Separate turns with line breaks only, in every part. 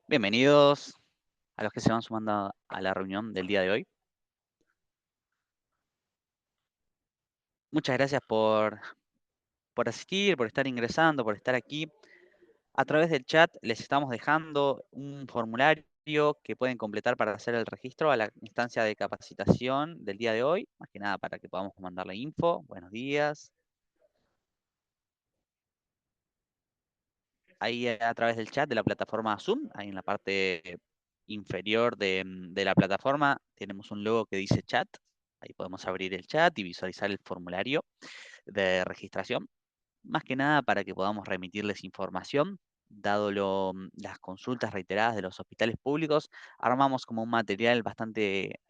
Bienvenidos a los que se van sumando a la reunión del día de hoy. Muchas gracias por asistir, por estar ingresando, por estar aquí. A través del chat les estamos dejando un formulario que pueden completar para hacer el registro a la instancia de capacitación del día de hoy. Más que nada para que podamos mandarle info. Buenos días. Ahí a través del chat de la plataforma Zoom, ahí en la parte inferior de la plataforma, tenemos un logo que dice chat. Ahí podemos abrir el chat y visualizar el formulario de registración, más que nada para que podamos remitirles información, dado las consultas reiteradas de los hospitales públicos, armamos como un material bastante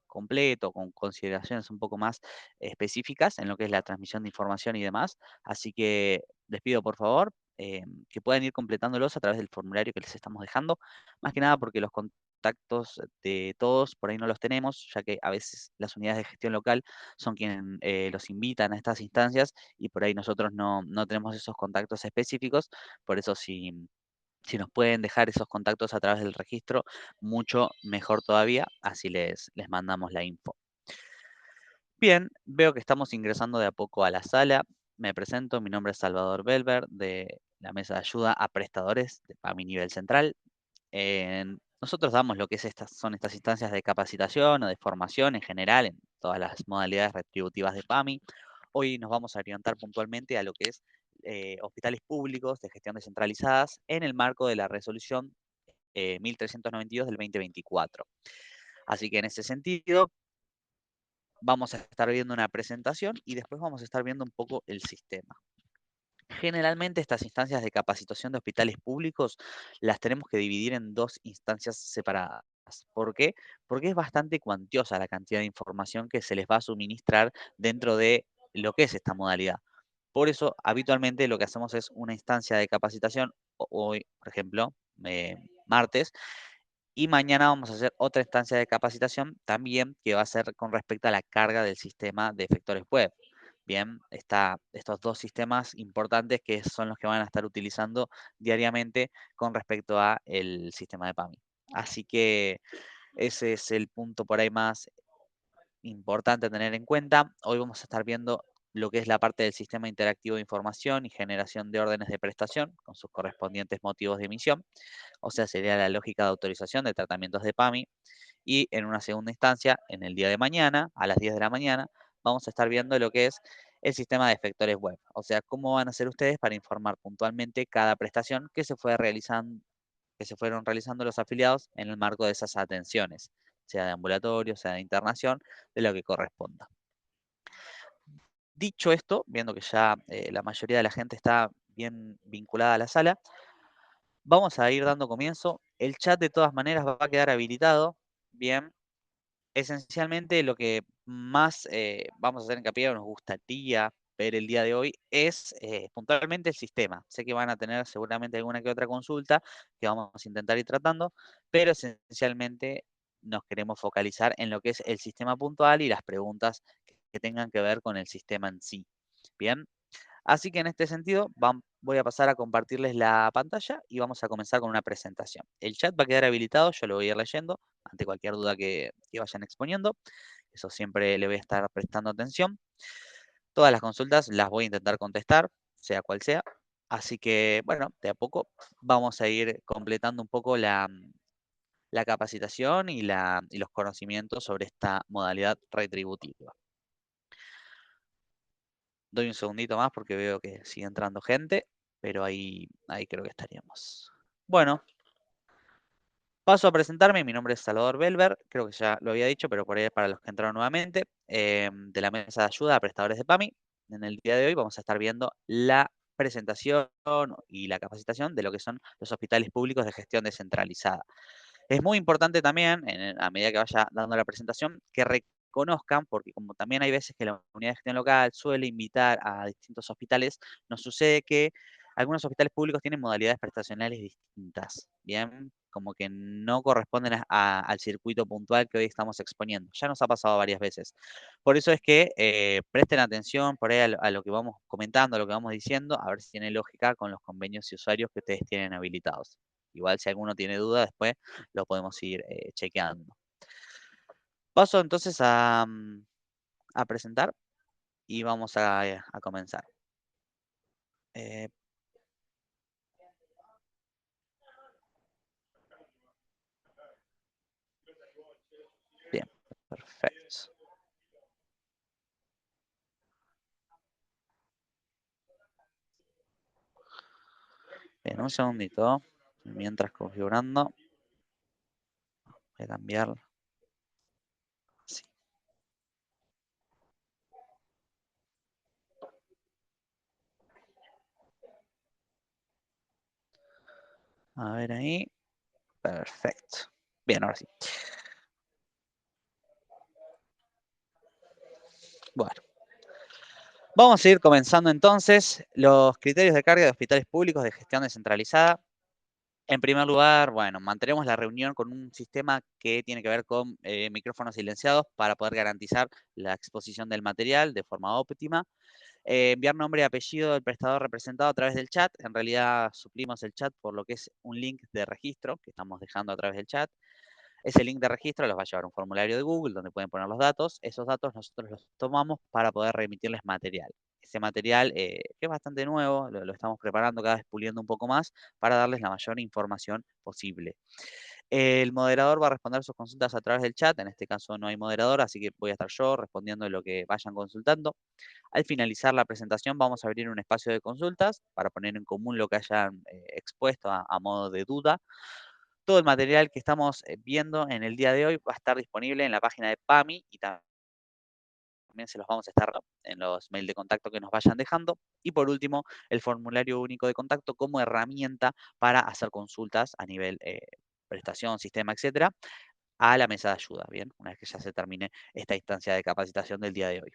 completo, con consideraciones un poco más específicas en lo que es la transmisión de información y demás. Así que les pido por favor que puedan ir completándolos a través del formulario que les estamos dejando, más que nada porque los contactos de todos por ahí no los tenemos, ya que a veces las unidades de gestión local son quienes los invitan a estas instancias y por ahí nosotros no tenemos esos contactos específicos. Por eso si nos pueden dejar esos contactos a través del registro, mucho mejor todavía, así les mandamos la info. Bien, veo que estamos ingresando de a poco a la sala. Me presento, mi nombre es Salvador Belver, de la Mesa de Ayuda a Prestadores de PAMI Nivel Central. Nosotros damos lo que son estas instancias de capacitación o de formación en general en todas las modalidades retributivas de PAMI. Hoy nos vamos a orientar puntualmente a lo que es hospitales públicos de gestión descentralizadas en el marco de la resolución 1392 del 2024. Así que en ese sentido vamos a estar viendo una presentación y después vamos a estar viendo un poco el sistema. Generalmente estas instancias de capacitación de hospitales públicos las tenemos que dividir en dos instancias separadas. ¿Por qué? Porque es bastante cuantiosa la cantidad de información que se les va a suministrar dentro de lo que es esta modalidad. Por eso, habitualmente lo que hacemos es una instancia de capacitación, hoy, por ejemplo, martes, y mañana vamos a hacer otra instancia de capacitación también que va a ser con respecto a la carga del sistema de efectores web. Bien, estos dos sistemas importantes que son los que van a estar utilizando diariamente con respecto a el sistema de PAMI. Así que ese es el punto por ahí más importante a tener en cuenta. Hoy vamos a estar viendo lo que es la parte del sistema interactivo de información y generación de órdenes de prestación con sus correspondientes motivos de emisión. O sea, sería la lógica de autorización de tratamientos de PAMI. Y en una segunda instancia, en el día de mañana, a las 10 de la mañana, vamos a estar viendo lo que es el sistema de efectores web. O sea, cómo van a hacer ustedes para informar puntualmente cada prestación que se fueron realizando los afiliados en el marco de esas atenciones, sea de ambulatorio, sea de internación, de lo que corresponda. Dicho esto, viendo que ya la mayoría de la gente está bien vinculada a la sala, vamos a ir dando comienzo. El chat de todas maneras va a quedar habilitado. Bien, esencialmente lo que más vamos a hacer hincapié o nos gustaría ver el día de hoy es puntualmente el sistema. Sé que van a tener seguramente alguna que otra consulta que vamos a intentar ir tratando, pero esencialmente nos queremos focalizar en lo que es el sistema puntual y las preguntas que tengan que ver con el sistema en sí. Bien, así que en este sentido voy a pasar a compartirles la pantalla y vamos a comenzar con una presentación. El chat va a quedar habilitado, yo lo voy a ir leyendo ante cualquier duda que vayan exponiendo. Eso siempre le voy a estar prestando atención. Todas las consultas las voy a intentar contestar, sea cual sea. Así que, bueno, de a poco vamos a ir completando un poco la capacitación y los conocimientos sobre esta modalidad retributiva. Doy un segundito más porque veo que sigue entrando gente, pero ahí creo que estaríamos. Bueno, paso a presentarme. Mi nombre es Salvador Belver, creo que ya lo había dicho, pero por ahí para los que entraron nuevamente, de la Mesa de Ayuda a Prestadores de PAMI. En el día de hoy vamos a estar viendo la presentación y la capacitación de lo que son los hospitales públicos de gestión descentralizada. Es muy importante también, a medida que vaya dando la presentación, que reconozcan, porque como también hay veces que la unidad de gestión local suele invitar a distintos hospitales, nos sucede que algunos hospitales públicos tienen modalidades prestacionales distintas, ¿bien? Como que no corresponden al circuito puntual que hoy estamos exponiendo. Ya nos ha pasado varias veces. Por eso es que presten atención por ahí a lo que vamos comentando, a lo que vamos diciendo, a ver si tiene lógica con los convenios y usuarios que ustedes tienen habilitados. Igual si alguno tiene duda, después lo podemos ir chequeando. Paso entonces a presentar y vamos a comenzar. Eh, bien, perfecto. Bien, un segundito. Mientras configurando, voy a cambiar. Sí. A ver ahí. Perfecto. Bien, ahora sí. Bueno, vamos a ir comenzando entonces los criterios de carga de hospitales públicos de gestión descentralizada. En primer lugar, bueno, mantenemos la reunión con un sistema que tiene que ver con micrófonos silenciados para poder garantizar la exposición del material de forma óptima. Enviar nombre y apellido del prestador representado a través del chat. En realidad suplimos el chat por lo que es un link de registro que estamos dejando a través del chat. Ese link de registro los va a llevar a un formulario de Google donde pueden poner los datos. Esos datos nosotros los tomamos para poder remitirles material. Ese material, que es bastante nuevo, lo estamos preparando cada vez puliendo un poco más para darles la mayor información posible. El moderador va a responder sus consultas a través del chat. En este caso no hay moderador, así que voy a estar yo respondiendo lo que vayan consultando. Al finalizar la presentación vamos a abrir un espacio de consultas para poner en común lo que hayan expuesto a modo de duda. Todo el material que estamos viendo en el día de hoy va a estar disponible en la página de PAMI y también se los vamos a estar en los mails de contacto que nos vayan dejando. Y por último, el formulario único de contacto como herramienta para hacer consultas a nivel prestación, sistema, etcétera, a la mesa de ayuda, ¿bien? Una vez que ya se termine esta instancia de capacitación del día de hoy.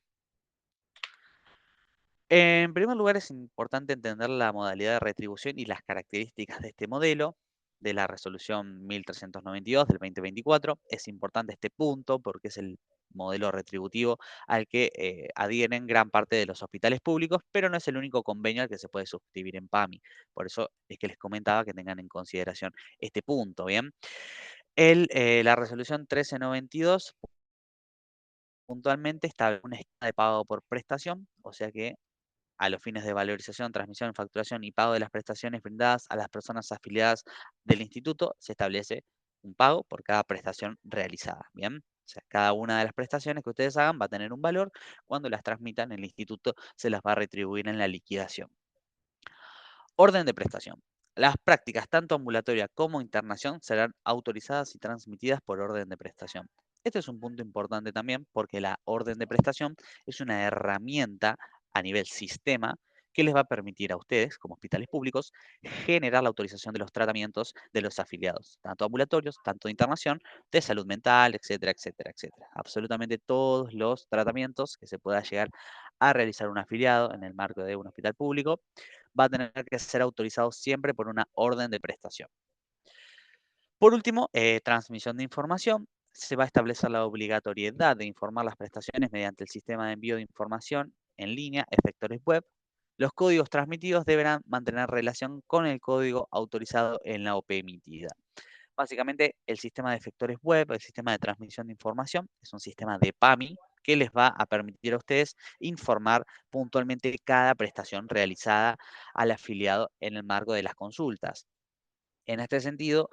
En primer lugar, es importante entender la modalidad de retribución y las características de este modelo de la resolución 1392 del 2024. Es importante este punto porque es el modelo retributivo al que adhieren gran parte de los hospitales públicos, pero no es el único convenio al que se puede suscribir en PAMI. Por eso es que les comentaba que tengan en consideración este punto, ¿bien? La resolución 1392 puntualmente establece una escala de pago por prestación, o sea que a los fines de valorización, transmisión, facturación y pago de las prestaciones brindadas a las personas afiliadas del instituto, se establece un pago por cada prestación realizada. Bien, o sea, cada una de las prestaciones que ustedes hagan va a tener un valor. Cuando las transmitan, el instituto se las va a retribuir en la liquidación. Orden de prestación. Las prácticas, tanto ambulatoria como internación, serán autorizadas y transmitidas por orden de prestación. Este es un punto importante también porque la orden de prestación es una herramienta a nivel sistema que les va a permitir a ustedes, como hospitales públicos, generar la autorización de los tratamientos de los afiliados, tanto ambulatorios, tanto de internación, de salud mental, etcétera, etcétera, etcétera. Absolutamente todos los tratamientos que se pueda llegar a realizar un afiliado en el marco de un hospital público va a tener que ser autorizado siempre por una orden de prestación. Por último, transmisión de información. Se va a establecer la obligatoriedad de informar las prestaciones mediante el sistema de envío de información en línea, efectores web. Los códigos transmitidos deberán mantener relación con el código autorizado en la OP emitida. Básicamente, el sistema de efectores web, el sistema de transmisión de información, es un sistema de PAMI que les va a permitir a ustedes informar puntualmente cada prestación realizada al afiliado en el marco de las consultas. En este sentido,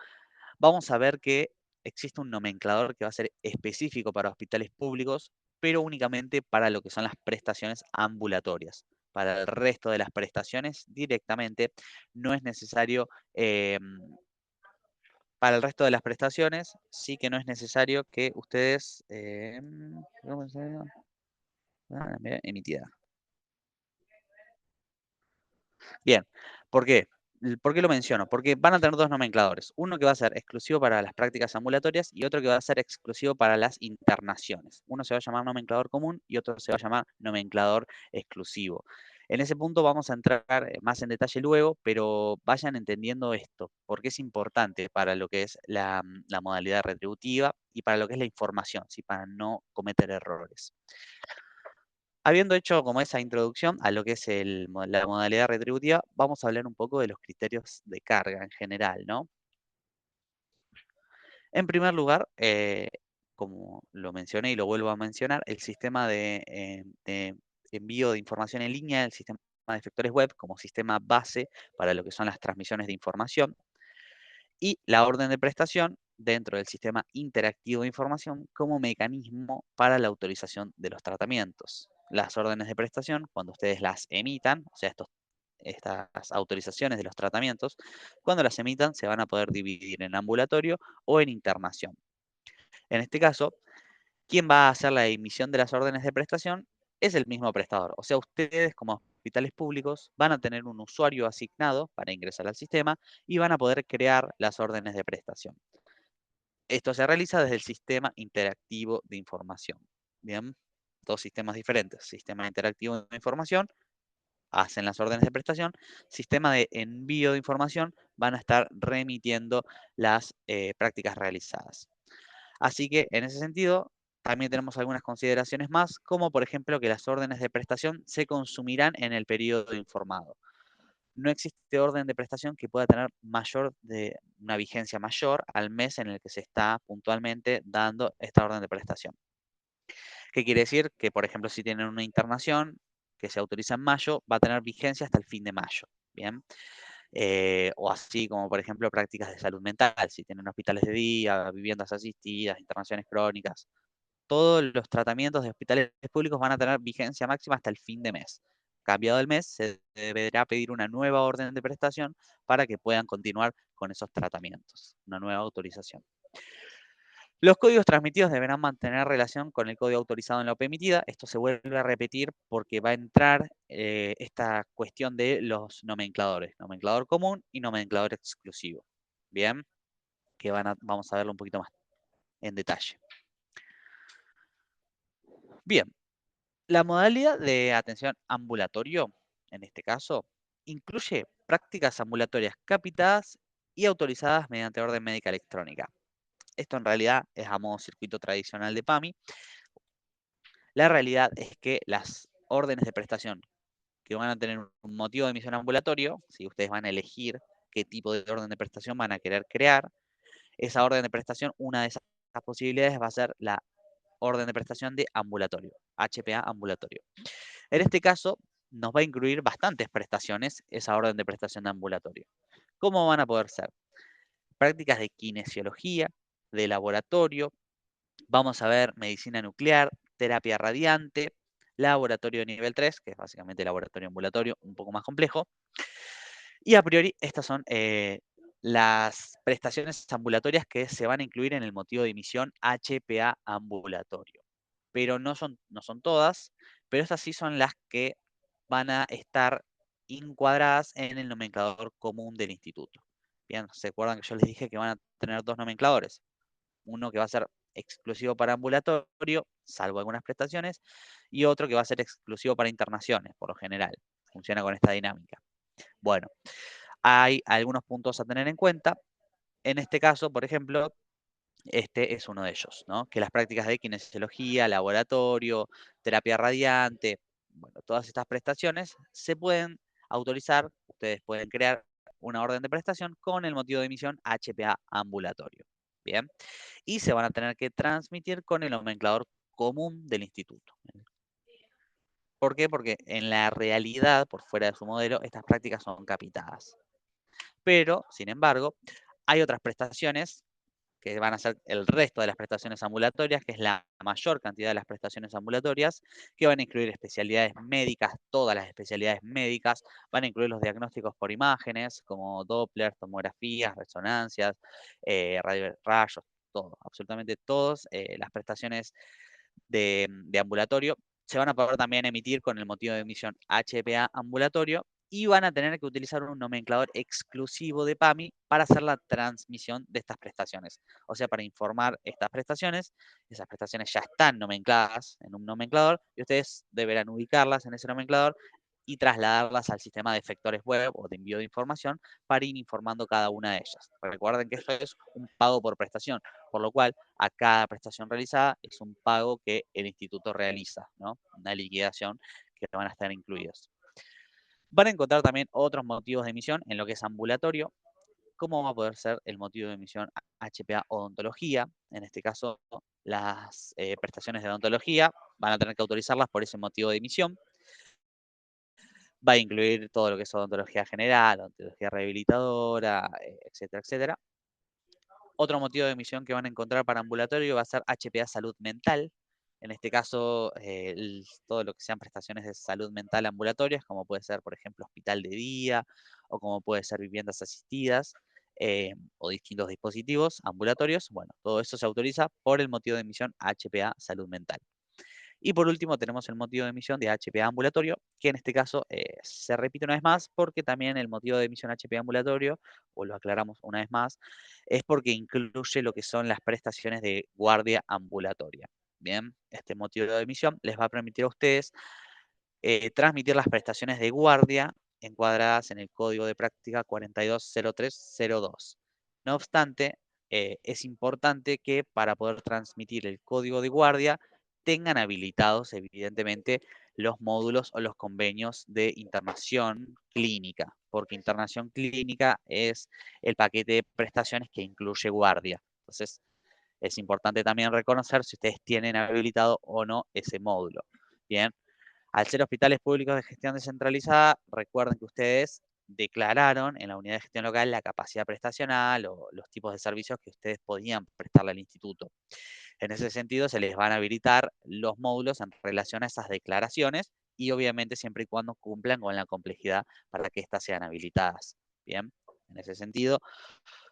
vamos a ver que existe un nomenclador que va a ser específico para hospitales públicos, pero únicamente para lo que son las prestaciones ambulatorias. Para el resto de las prestaciones directamente no es necesario para el resto de las prestaciones, sí que no es necesario que ustedes ¿cómo se llama? Mira, emitida. Bien, ¿por qué? ¿Por qué lo menciono? Porque van a tener dos nomencladores. Uno que va a ser exclusivo para las prácticas ambulatorias y otro que va a ser exclusivo para las internaciones. Uno se va a llamar nomenclador común y otro se va a llamar nomenclador exclusivo. En ese punto vamos a entrar más en detalle luego, pero vayan entendiendo esto, porque es importante para lo que es la modalidad retributiva y para lo que es la información, ¿sí? Para no cometer errores. Habiendo hecho como esa introducción a lo que es la modalidad retributiva, vamos a hablar un poco de los criterios de carga en general, ¿no? En primer lugar, como lo mencioné y lo vuelvo a mencionar, el sistema de envío de información en línea, el sistema de efectores web como sistema base para lo que son las transmisiones de información, y la orden de prestación dentro del sistema interactivo de información como mecanismo para la autorización de los tratamientos. Las órdenes de prestación, cuando ustedes las emitan, o sea, estas autorizaciones de los tratamientos, cuando las emitan se van a poder dividir en ambulatorio o en internación. En este caso, quien va a hacer la emisión de las órdenes de prestación es el mismo prestador. O sea, ustedes como hospitales públicos van a tener un usuario asignado para ingresar al sistema y van a poder crear las órdenes de prestación. Esto se realiza desde el sistema interactivo de información. Bien, dos sistemas diferentes. Sistema interactivo de información, hacen las órdenes de prestación. Sistema de envío de información, van a estar remitiendo las prácticas realizadas. Así que en ese sentido, también tenemos algunas consideraciones más, como por ejemplo que las órdenes de prestación se consumirán en el periodo informado. No existe orden de prestación que pueda tener una vigencia mayor al mes en el que se está puntualmente dando esta orden de prestación. ¿Qué quiere decir? Que, por ejemplo, si tienen una internación que se autoriza en mayo, va a tener vigencia hasta el fin de mayo. Bien. O así como, por ejemplo, prácticas de salud mental, si tienen hospitales de día, viviendas asistidas, internaciones crónicas, todos los tratamientos de hospitales públicos van a tener vigencia máxima hasta el fin de mes. Cambiado el mes, se deberá pedir una nueva orden de prestación para que puedan continuar con esos tratamientos, una nueva autorización. Los códigos transmitidos deberán mantener relación con el código autorizado en la OP emitida. Esto se vuelve a repetir porque va a entrar esta cuestión de los nomencladores, nomenclador común y nomenclador exclusivo. Bien, que vamos a verlo un poquito más en detalle. Bien, la modalidad de atención ambulatorio, en este caso, incluye prácticas ambulatorias capitadas y autorizadas mediante orden médica electrónica. Esto en realidad es a modo circuito tradicional de PAMI. La realidad es que las órdenes de prestación que van a tener un motivo de emisión ambulatorio, si ustedes van a elegir qué tipo de orden de prestación van a querer crear, esa orden de prestación, una de esas posibilidades va a ser la orden de prestación de ambulatorio, HPA ambulatorio. En este caso, nos va a incluir bastantes prestaciones esa orden de prestación de ambulatorio. ¿Cómo van a poder ser? Prácticas de kinesiología, de laboratorio, vamos a ver medicina nuclear, terapia radiante, laboratorio de nivel 3, que es básicamente laboratorio ambulatorio, un poco más complejo. Y a priori, estas son las prestaciones ambulatorias que se van a incluir en el motivo de emisión HPA ambulatorio. Pero no son todas, pero estas sí son las que van a estar encuadradas en el nomenclador común del instituto. Bien, ¿se acuerdan que yo les dije que van a tener dos nomencladores? Uno que va a ser exclusivo para ambulatorio, salvo algunas prestaciones, y otro que va a ser exclusivo para internaciones, por lo general. Funciona con esta dinámica. Bueno, hay algunos puntos a tener en cuenta. En este caso, por ejemplo, este es uno de ellos, ¿no? Que las prácticas de kinesiología, laboratorio, terapia radiante, bueno, todas estas prestaciones se pueden autorizar, ustedes pueden crear una orden de prestación con el motivo de emisión HPA ambulatorio. Bien, y se van a tener que transmitir con el nomenclador común del instituto. ¿Por qué? Porque en la realidad, por fuera de su modelo, estas prácticas son capitadas. Pero, sin embargo, hay otras prestaciones que van a ser el resto de las prestaciones ambulatorias, que es la mayor cantidad de las prestaciones ambulatorias, que van a incluir especialidades médicas, todas las especialidades médicas, van a incluir los diagnósticos por imágenes, como Doppler, tomografías, resonancias, rayos, todo, absolutamente todas las prestaciones de ambulatorio se van a poder también emitir con el motivo de emisión HPA ambulatorio y van a tener que utilizar un nomenclador exclusivo de PAMI para hacer la transmisión de estas prestaciones. O sea, para informar estas prestaciones, esas prestaciones ya están nomencladas en un nomenclador y ustedes deberán ubicarlas en ese nomenclador y trasladarlas al sistema de efectores web o de envío de información para ir informando cada una de ellas. Recuerden que esto es un pago por prestación, por lo cual a cada prestación realizada es un pago que el instituto realiza, ¿no? Una liquidación que van a estar incluidos. Van a encontrar también otros motivos de emisión en lo que es ambulatorio. como va a poder ser el motivo de emisión HPA odontología. En este caso, las prestaciones de odontología van a tener que autorizarlas por ese motivo de emisión. Va a incluir todo lo que es odontología general, odontología rehabilitadora, etcétera, etcétera. Otro motivo de emisión que van a encontrar para ambulatorio va a ser HPA salud mental. En este caso, todo lo que sean prestaciones de salud mental ambulatorias, como puede ser, por ejemplo, hospital de día o como puede ser viviendas asistidas o distintos dispositivos ambulatorios. Bueno, todo eso se autoriza por el motivo de emisión HPA salud mental. Y por último tenemos el motivo de emisión de HPA ambulatorio, que en este caso se repite una vez más porque también el motivo de emisión HPA ambulatorio, o lo aclaramos una vez más, es porque incluye lo que son las prestaciones de guardia ambulatoria. Bien, este motivo de emisión les va a permitir a ustedes transmitir las prestaciones de guardia encuadradas en el Código de Práctica 420302. No obstante, es importante que para poder transmitir el código de guardia tengan habilitados, evidentemente, los módulos o los convenios de internación clínica, porque internación clínica es el paquete de prestaciones que incluye guardia. Entonces, es importante también reconocer si ustedes tienen habilitado o no ese módulo. Bien, al ser hospitales públicos de gestión descentralizada, recuerden que ustedes declararon en la unidad de gestión local la capacidad prestacional o los tipos de servicios que ustedes podían prestarle al instituto. En ese sentido, se les van a habilitar los módulos en relación a esas declaraciones y obviamente siempre y cuando cumplan con la complejidad para que éstas sean habilitadas. Bien, en ese sentido,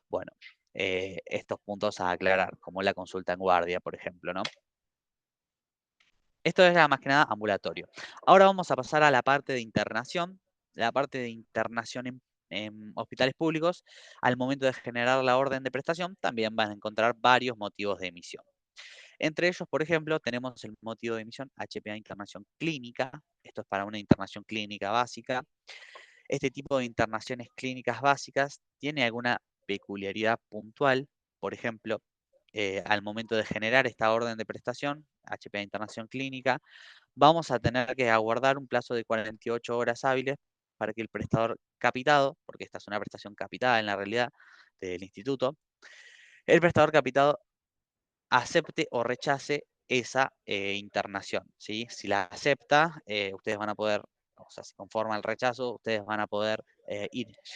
bueno, estos puntos a aclarar, como la consulta en guardia, por ejemplo, ¿no? Esto era más que nada ambulatorio. Ahora vamos a pasar a la parte de internación. La parte de internación en hospitales públicos, al momento de generar la orden de prestación, también van a encontrar varios motivos de emisión. Entre ellos, por ejemplo, tenemos el motivo de emisión HPA internación clínica. Esto es para una internación clínica básica. Este tipo de internaciones clínicas básicas tiene alguna peculiaridad puntual. Por ejemplo, al momento de generar esta orden de prestación, HPA internación clínica, vamos a tener que aguardar un plazo de 48 horas hábiles para que el prestador capitado, porque esta es una prestación capitada en la realidad del instituto, el prestador capitado acepte o rechace esa internación, ¿sí? Si la acepta, ustedes van a poder, o sea, si conforma el rechazo, ustedes van a poder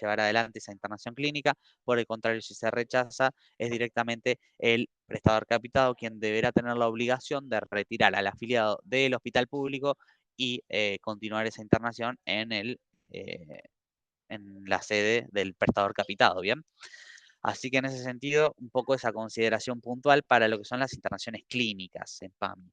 llevar adelante esa internación clínica. Por el contrario, si se rechaza, es directamente el prestador capitado quien deberá tener la obligación de retirar al afiliado del hospital público y continuar esa internación eh, en la sede del prestador capitado, ¿bien? Así que en ese sentido, un poco esa consideración puntual para lo que son las internaciones clínicas en PAMI.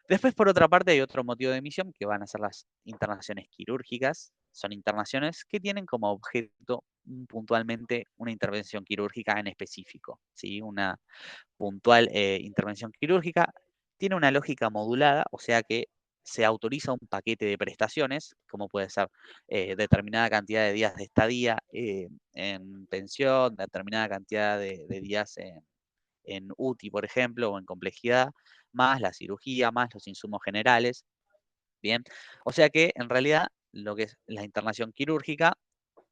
Después, por otra parte, hay otro motivo de emisión que van a ser las internaciones quirúrgicas. Son internaciones que tienen como objeto puntualmente una intervención quirúrgica en específico, ¿sí? Una puntual intervención quirúrgica tiene una lógica modulada, o sea que se autoriza un paquete de prestaciones, como puede ser determinada cantidad de días de estadía en pensión, determinada cantidad de días en UTI, por ejemplo, o en complejidad, más la cirugía, más los insumos generales. Bien, o sea que en realidad lo que es la internación quirúrgica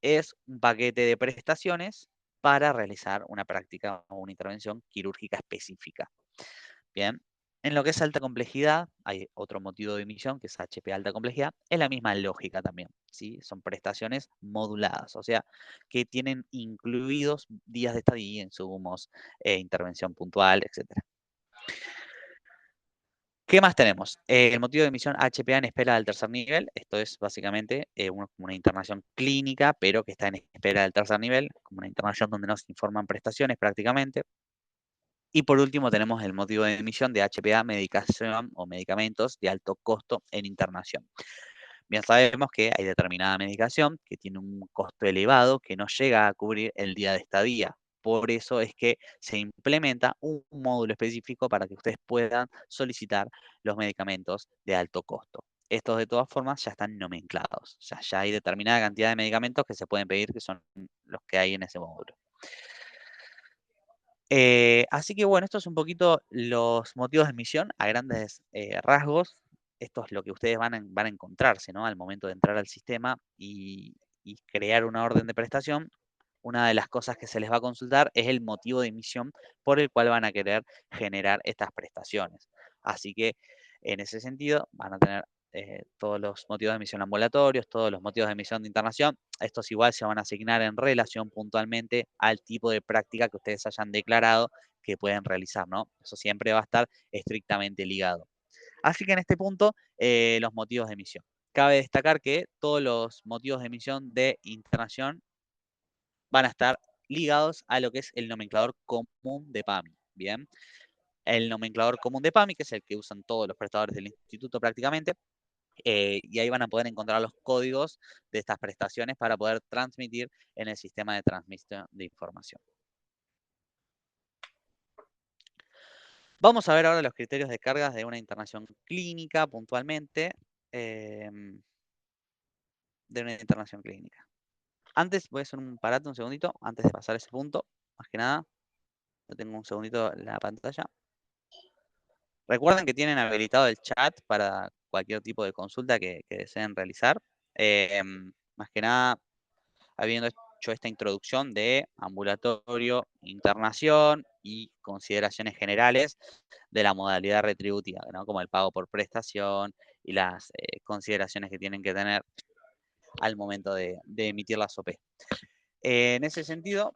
es un paquete de prestaciones para realizar una práctica o una intervención quirúrgica específica. Bien, en lo que es alta complejidad, hay otro motivo de emisión que es HP alta complejidad, es la misma lógica también, ¿sí? Son prestaciones moduladas, o sea, que tienen incluidos días de estadía, insumos, intervención puntual, etcétera. ¿Qué más tenemos? El motivo de emisión HPA en espera del tercer nivel. Esto es básicamente una internación clínica, pero que está en espera del tercer nivel, como una internación donde no se informan prestaciones prácticamente. Y por último tenemos el motivo de emisión de HPA, medicación o medicamentos de alto costo en internación. Bien sabemos que hay determinada medicación que tiene un costo elevado que no llega a cubrir el día de estadía. Por eso es que se implementa un módulo específico para que ustedes puedan solicitar los medicamentos de alto costo. Estos de todas formas ya están nomenclados. O sea, ya hay determinada cantidad de medicamentos que se pueden pedir que son los que hay en ese módulo. Así que bueno, esto es un poquito los motivos de emisión a grandes rasgos. Esto es lo que ustedes van a encontrarse, ¿no? Al momento de entrar al sistema y crear una orden de prestación. una de las cosas que se les va a consultar es el motivo de emisión por el cual van a querer generar estas prestaciones. Así que en ese sentido van a tener todos los motivos de emisión ambulatorios, todos los motivos de emisión de internación. Estos igual se van a asignar en relación puntualmente al tipo de práctica que ustedes hayan declarado que pueden realizar, ¿no? Eso siempre va a estar estrictamente ligado. Así que en este punto, los motivos de emisión. Cabe destacar que todos los motivos de emisión de internación van a estar ligados a lo que es el nomenclador común de PAMI. Bien, el nomenclador común de PAMI, que es el que usan todos los prestadores del instituto prácticamente, y ahí van a poder encontrar los códigos de estas prestaciones para poder transmitir en el sistema de transmisión de información. Vamos a ver ahora los criterios de cargas de una internación clínica puntualmente. De una internación clínica. Antes, voy a hacer un parate un segundito, antes de pasar a ese punto, más que nada. Yo tengo un segundito en la pantalla. Recuerden que tienen habilitado el chat para cualquier tipo de consulta que deseen realizar. Más que nada, habiendo hecho esta introducción de ambulatorio, internación y consideraciones generales de la modalidad retributiva, ¿no? Como el pago por prestación y las consideraciones que tienen que tener al momento de emitir las OP. En ese sentido,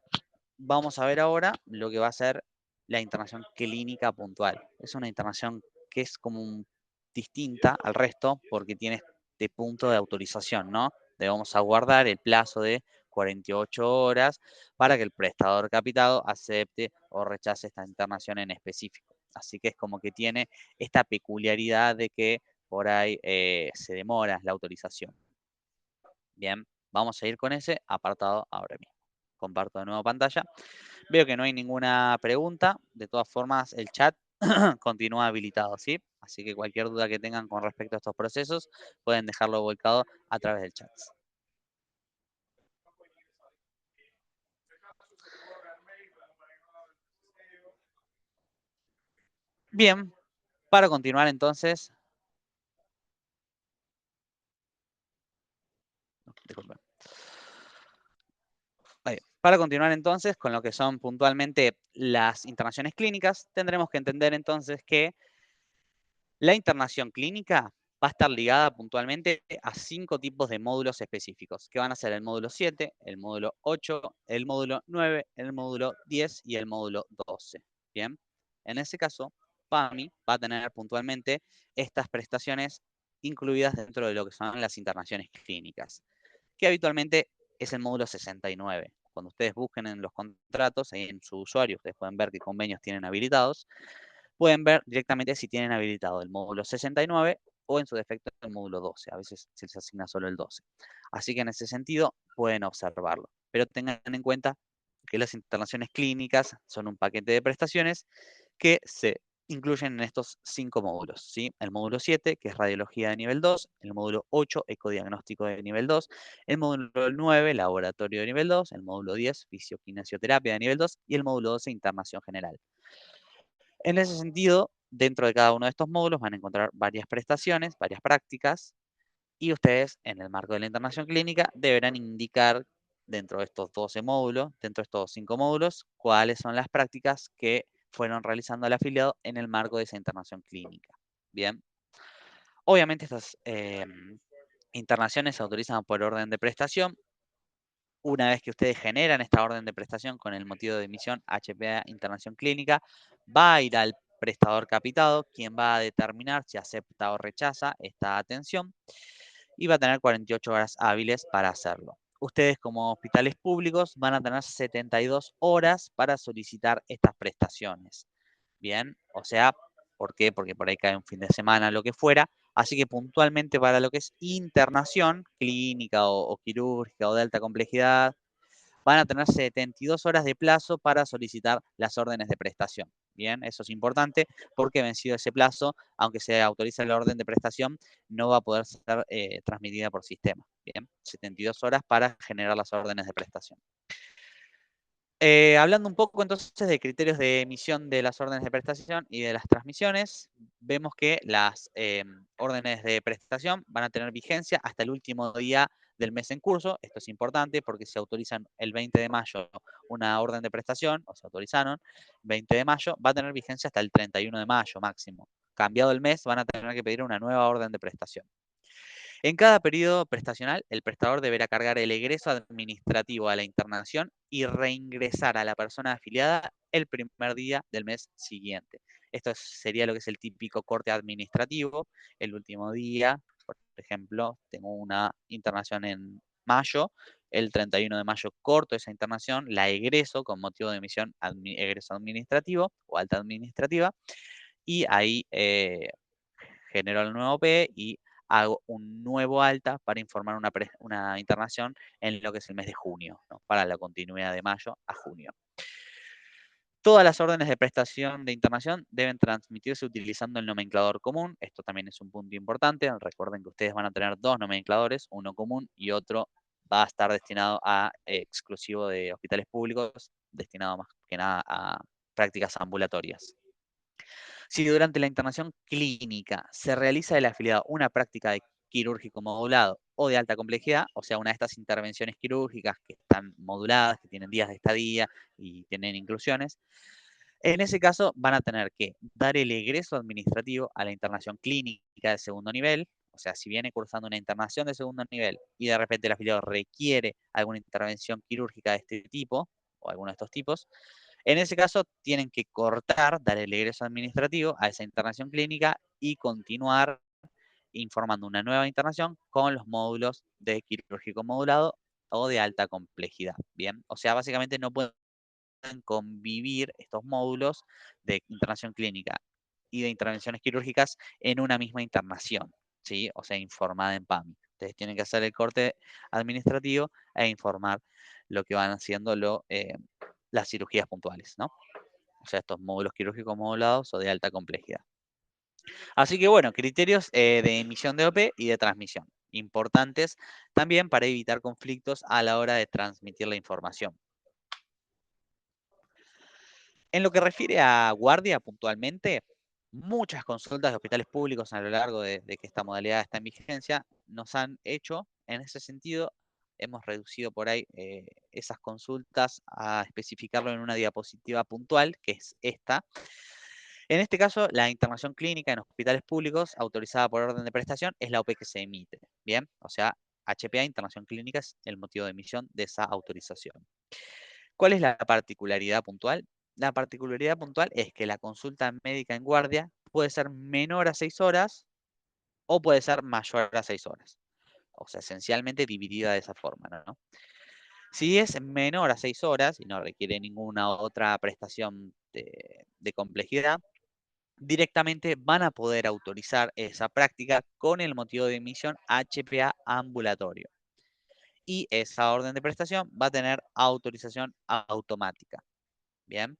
vamos a ver ahora lo que va a ser la internación clínica puntual. Es una internación que es como distinta al resto porque tiene este punto de autorización, ¿no? Debemos aguardar el plazo de 48 horas para que el prestador capitado acepte o rechace esta internación en específico. Así que es como que tiene esta peculiaridad de que por ahí se demora la autorización. Bien, vamos a ir con ese apartado ahora mismo. Comparto de nuevo pantalla. Veo que no hay ninguna pregunta. De todas formas, el chat continúa habilitado, ¿sí? Así que cualquier duda que tengan con respecto a estos procesos, pueden dejarlo volcado a través del chat. Bien, para continuar entonces... Disculpen. Para continuar entonces con lo que son puntualmente las internaciones clínicas, tendremos que entender entonces que la internación clínica va a estar ligada puntualmente a 5 tipos de módulos específicos, que van a ser el módulo 7, el módulo 8, el módulo 9, el módulo 10 y el módulo 12. Bien, en ese caso, PAMI va a tener puntualmente estas prestaciones incluidas dentro de lo que son las internaciones clínicas, que habitualmente es el módulo 69. Cuando ustedes busquen en los contratos, ahí en su usuario, ustedes pueden ver qué convenios tienen habilitados, pueden ver directamente si tienen habilitado el módulo 69 o en su defecto el módulo 12. A veces se les asigna solo el 12. Así que en ese sentido pueden observarlo. Pero tengan en cuenta que las internaciones clínicas son un paquete de prestaciones que se incluyen en estos 5 módulos, ¿sí? El módulo 7, que es radiología de nivel 2, el módulo 8, ecodiagnóstico de nivel 2, el módulo 9, laboratorio de nivel 2, el módulo 10, fisioquinesioterapia de nivel 2 y el módulo 12, internación general. En ese sentido, dentro de cada uno de estos módulos van a encontrar varias prestaciones, varias prácticas, y ustedes, en el marco de la internación clínica, deberán indicar dentro de estos 12 módulos, dentro de estos 5 módulos, cuáles son las prácticas que fueron realizando el afiliado en el marco de esa internación clínica. Bien, obviamente estas internaciones se autorizan por orden de prestación. Una vez que ustedes generan esta orden de prestación con el motivo de emisión HPA Internación Clínica, va a ir al prestador capitado, quien va a determinar si acepta o rechaza esta atención y va a tener 48 horas hábiles para hacerlo. Ustedes como hospitales públicos van a tener 72 horas para solicitar estas prestaciones. Bien, o sea, ¿por qué? Porque por ahí cae un fin de semana, lo que fuera. Así que puntualmente para lo que es internación clínica o quirúrgica o de alta complejidad, van a tener 72 horas de plazo para solicitar las órdenes de prestación. Bien, eso es importante porque vencido ese plazo, aunque se autorice la orden de prestación, no va a poder ser transmitida por sistema. Bien, 72 horas para generar las órdenes de prestación. Hablando un poco entonces de criterios de emisión de las órdenes de prestación y de las transmisiones, vemos que las órdenes de prestación van a tener vigencia hasta el último día del mes en curso. Esto es importante porque se autorizan el 20 de mayo una orden de prestación, o se autorizaron 20 de mayo, va a tener vigencia hasta el 31 de mayo máximo. Cambiado el mes, van a tener que pedir una nueva orden de prestación. En cada periodo prestacional, el prestador deberá cargar el egreso administrativo a la internación y reingresar a la persona afiliada el primer día del mes siguiente. Esto sería lo que es el típico corte administrativo. El último día, por ejemplo, tengo una internación en mayo, el 31 de mayo corto esa internación, la egreso con motivo de emisión egreso administrativo o alta administrativa, y ahí genero el nuevo P y hago un nuevo alta para informar una internación en lo que es el mes de junio, ¿no? Para la continuidad de mayo a junio. Todas las órdenes de prestación de internación deben transmitirse utilizando el nomenclador común. Esto también es un punto importante. Recuerden que ustedes van a tener dos nomencladores, uno común y otro va a estar destinado a exclusivo de hospitales públicos, destinado más que nada a prácticas ambulatorias. Si durante la internación clínica se realiza del afiliado una práctica de quirúrgico modulado o de alta complejidad, o sea, una de estas intervenciones quirúrgicas que están moduladas, que tienen días de estadía y tienen inclusiones, en ese caso van a tener que dar el egreso administrativo a la internación clínica de segundo nivel. O sea, si viene cursando una internación de segundo nivel y de repente el afiliado requiere alguna intervención quirúrgica de este tipo o alguno de estos tipos, en ese caso, tienen que cortar, dar el egreso administrativo a esa internación clínica y continuar informando una nueva internación con los módulos de quirúrgico modulado o de alta complejidad. Bien, o sea, básicamente no pueden convivir estos módulos de internación clínica y de intervenciones quirúrgicas en una misma internación, ¿sí? O sea, informada en PAMI. Ustedes tienen que hacer el corte administrativo e informar lo que van haciendo las cirugías puntuales, ¿no? O sea, estos módulos quirúrgicos modulados o de alta complejidad. Así que bueno, criterios de emisión de OP y de transmisión, importantes también para evitar conflictos a la hora de transmitir la información. En lo que refiere a guardia puntualmente, muchas consultas de hospitales públicos a lo largo de que esta modalidad está en vigencia nos han hecho en ese sentido. Hemos reducido por ahí esas consultas a especificarlo en una diapositiva puntual, que es esta. En este caso, la internación clínica en hospitales públicos autorizada por orden de prestación es la OP que se emite. Bien, o sea, HPA, internación clínica, es el motivo de emisión de esa autorización. ¿Cuál es la particularidad puntual? La particularidad puntual es que la consulta médica en guardia puede ser menor a 6 horas o puede ser mayor a 6 horas. O sea, esencialmente dividida de esa forma, ¿no? Si es menor a 6 horas y no requiere ninguna otra prestación de complejidad, directamente van a poder autorizar esa práctica con el motivo de emisión HPA ambulatorio. Y esa orden de prestación va a tener autorización automática. Bien.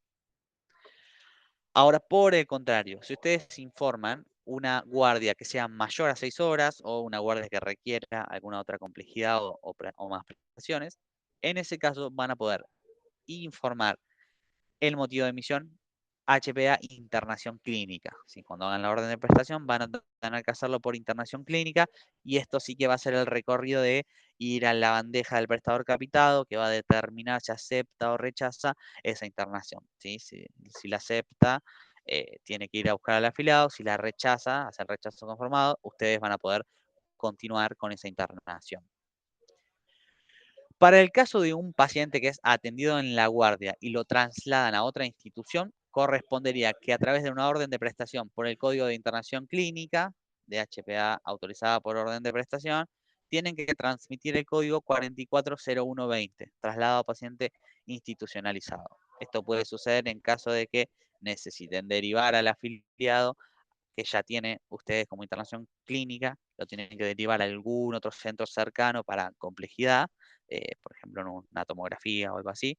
Ahora, por el contrario, si ustedes informan una guardia que sea mayor a 6 horas o una guardia que requiera alguna otra complejidad o más prestaciones, en ese caso van a poder informar el motivo de emisión HPA internación clínica. ¿Sí? Cuando hagan la orden de prestación van a tener que hacerlo por internación clínica y esto sí que va a ser el recorrido de ir a la bandeja del prestador capitado que va a determinar si acepta o rechaza esa internación. ¿Sí? Si la acepta, tiene que ir a buscar al afiliado. Si la rechaza, hacer rechazo conformado, ustedes van a poder continuar con esa internación. Para el caso de un paciente que es atendido en la guardia y lo trasladan a otra institución, correspondería que a través de una orden de prestación por el Código de Internación Clínica, de HPA autorizada por orden de prestación, tienen que transmitir el código 440120, traslado a paciente institucionalizado. Esto puede suceder en caso de que necesiten derivar al afiliado que ya tiene ustedes como internación clínica, lo tienen que derivar a algún otro centro cercano para complejidad, por ejemplo, en una tomografía o algo así.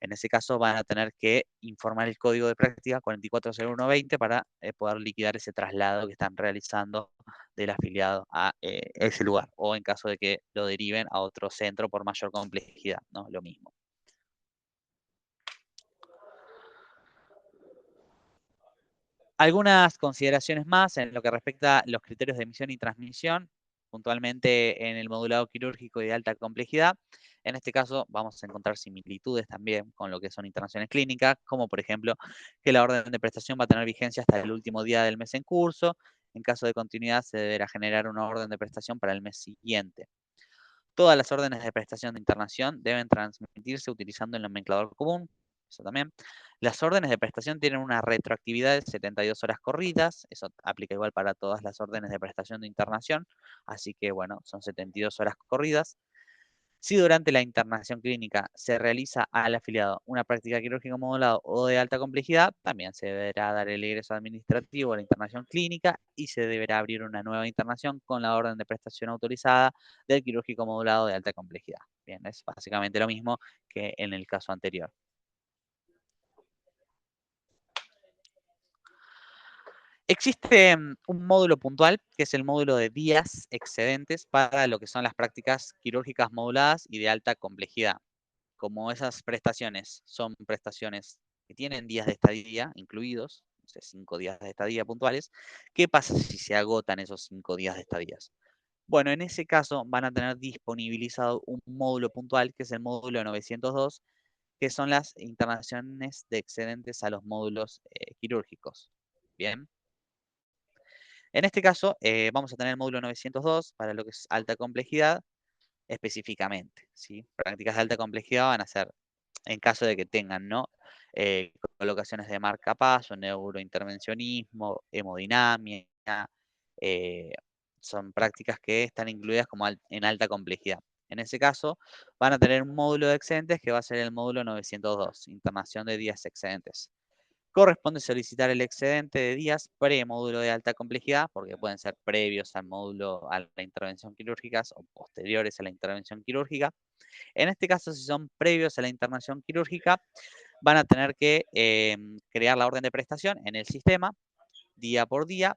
En ese caso van a tener que informar el código de práctica 440120 para poder liquidar ese traslado que están realizando del afiliado a ese lugar, o en caso de que lo deriven a otro centro por mayor complejidad, ¿no? Lo mismo. Algunas consideraciones más en lo que respecta a los criterios de emisión y transmisión. puntualmente en el modulado quirúrgico y de alta complejidad. En este caso vamos a encontrar similitudes también con lo que son internaciones clínicas, como por ejemplo que la orden de prestación va a tener vigencia hasta el último día del mes en curso. En caso de continuidad se deberá generar una orden de prestación para el mes siguiente. Todas las órdenes de prestación de internación deben transmitirse utilizando el nomenclador común. Eso también. Las órdenes de prestación tienen una retroactividad de 72 horas corridas. Eso aplica igual para todas las órdenes de prestación de internación. Así que, bueno, son 72 horas corridas. Si durante la internación clínica se realiza al afiliado una práctica quirúrgica modulada o de alta complejidad, también se deberá dar el ingreso administrativo a la internación clínica y se deberá abrir una nueva internación con la orden de prestación autorizada del quirúrgico modulado de alta complejidad. Bien, es básicamente lo mismo que en el caso anterior. Existe un módulo puntual, que es el módulo de días excedentes para lo que son las prácticas quirúrgicas moduladas y de alta complejidad. Como esas prestaciones son prestaciones que tienen días de estadía incluidos, o sea, 5 días de estadía puntuales, ¿qué pasa si se agotan esos 5 días de estadías? Bueno, en ese caso van a tener disponibilizado un módulo puntual, que es el módulo 902, que son las internaciones de excedentes a los módulos quirúrgicos. Bien. En este caso, vamos a tener el módulo 902 para lo que es alta complejidad específicamente, ¿sí? Prácticas de alta complejidad van a ser, en caso de que tengan, ¿no? Colocaciones de marcapaso, neurointervencionismo, hemodinamia, eh, son prácticas que están incluidas como en alta complejidad. En ese caso, van a tener un módulo de excedentes que va a ser el módulo 902, internación de días excedentes. Corresponde solicitar el excedente de días pre-módulo de alta complejidad, porque pueden ser previos al módulo, a la intervención quirúrgica o posteriores a la intervención quirúrgica. En este caso, si son previos a la intervención quirúrgica, van a tener que crear la orden de prestación en el sistema, día por día,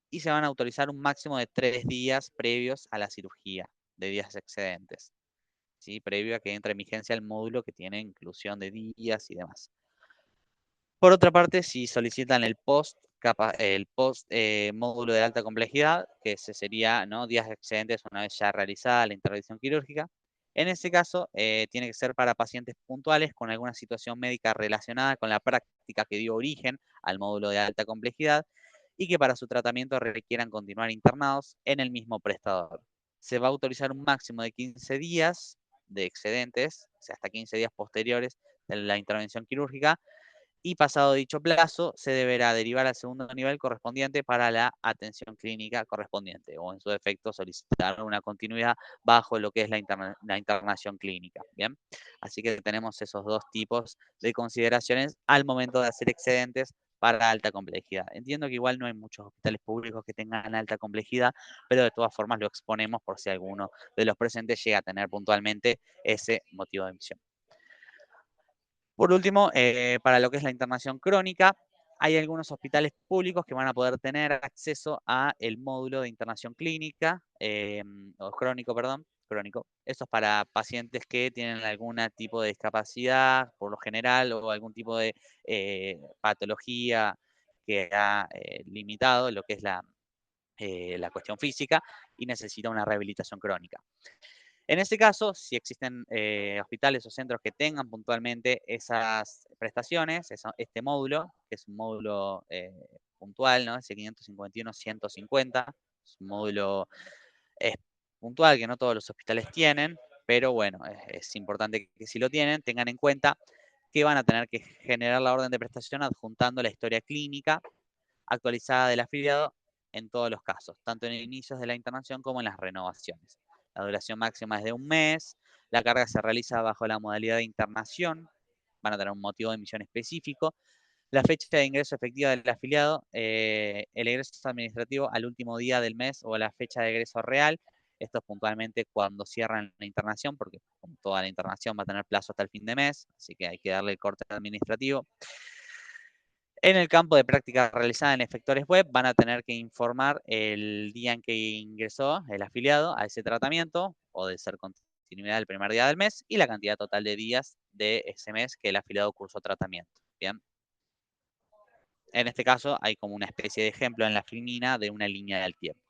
y se van a autorizar un máximo de 3 días previos a la cirugía, de días excedentes, ¿sí? Previo a que entre en vigencia el módulo que tiene inclusión de días y demás. Por otra parte, si solicitan el post módulo de alta complejidad, que ese sería, ¿no?, días excedentes una vez ya realizada la intervención quirúrgica, en ese caso tiene que ser para pacientes puntuales con alguna situación médica relacionada con la práctica que dio origen al módulo de alta complejidad y que para su tratamiento requieran continuar internados en el mismo prestador. Se va a autorizar un máximo de 15 días de excedentes, o sea, hasta 15 días posteriores de la intervención quirúrgica, y pasado dicho plazo se deberá derivar al segundo nivel correspondiente para la atención clínica correspondiente o en su defecto solicitar una continuidad bajo lo que es la internación clínica. Bien, así que tenemos esos dos tipos de consideraciones al momento de hacer excedentes para alta complejidad. Entiendo que igual no hay muchos hospitales públicos que tengan alta complejidad, pero de todas formas lo exponemos por si alguno de los presentes llega a tener puntualmente ese motivo de emisión. Por último, para lo que es la internación crónica, hay algunos hospitales públicos que van a poder tener acceso a el módulo de internación clínica, o crónico, perdón, crónico. Esto es para pacientes que tienen algún tipo de discapacidad, por lo general, o algún tipo de patología que ha limitado lo que es la cuestión física y necesita una rehabilitación crónica. En este caso, si existen hospitales o centros que tengan puntualmente esas prestaciones, este módulo, que es un módulo puntual, ¿no? Ese 551-150, es un módulo puntual que no todos los hospitales tienen, pero bueno, es importante que si lo tienen, tengan en cuenta que van a tener que generar la orden de prestación adjuntando la historia clínica actualizada del afiliado en todos los casos, tanto en inicios de la internación como en las renovaciones. La duración máxima es de un mes, la carga se realiza bajo la modalidad de internación, van a tener un motivo de emisión específico, la fecha de ingreso efectiva del afiliado, el egreso administrativo al último día del mes o la fecha de egreso real, esto es puntualmente cuando cierran la internación, porque como toda la internación va a tener plazo hasta el fin de mes, así que hay que darle el corte administrativo. En el campo de práctica realizada en efectores web, van a tener que informar el día en que ingresó el afiliado a ese tratamiento, o de ser continuidad el primer día del mes, y la cantidad total de días de ese mes que el afiliado cursó tratamiento. Bien. En este caso, hay como una especie de ejemplo en la filmina de una línea del tiempo.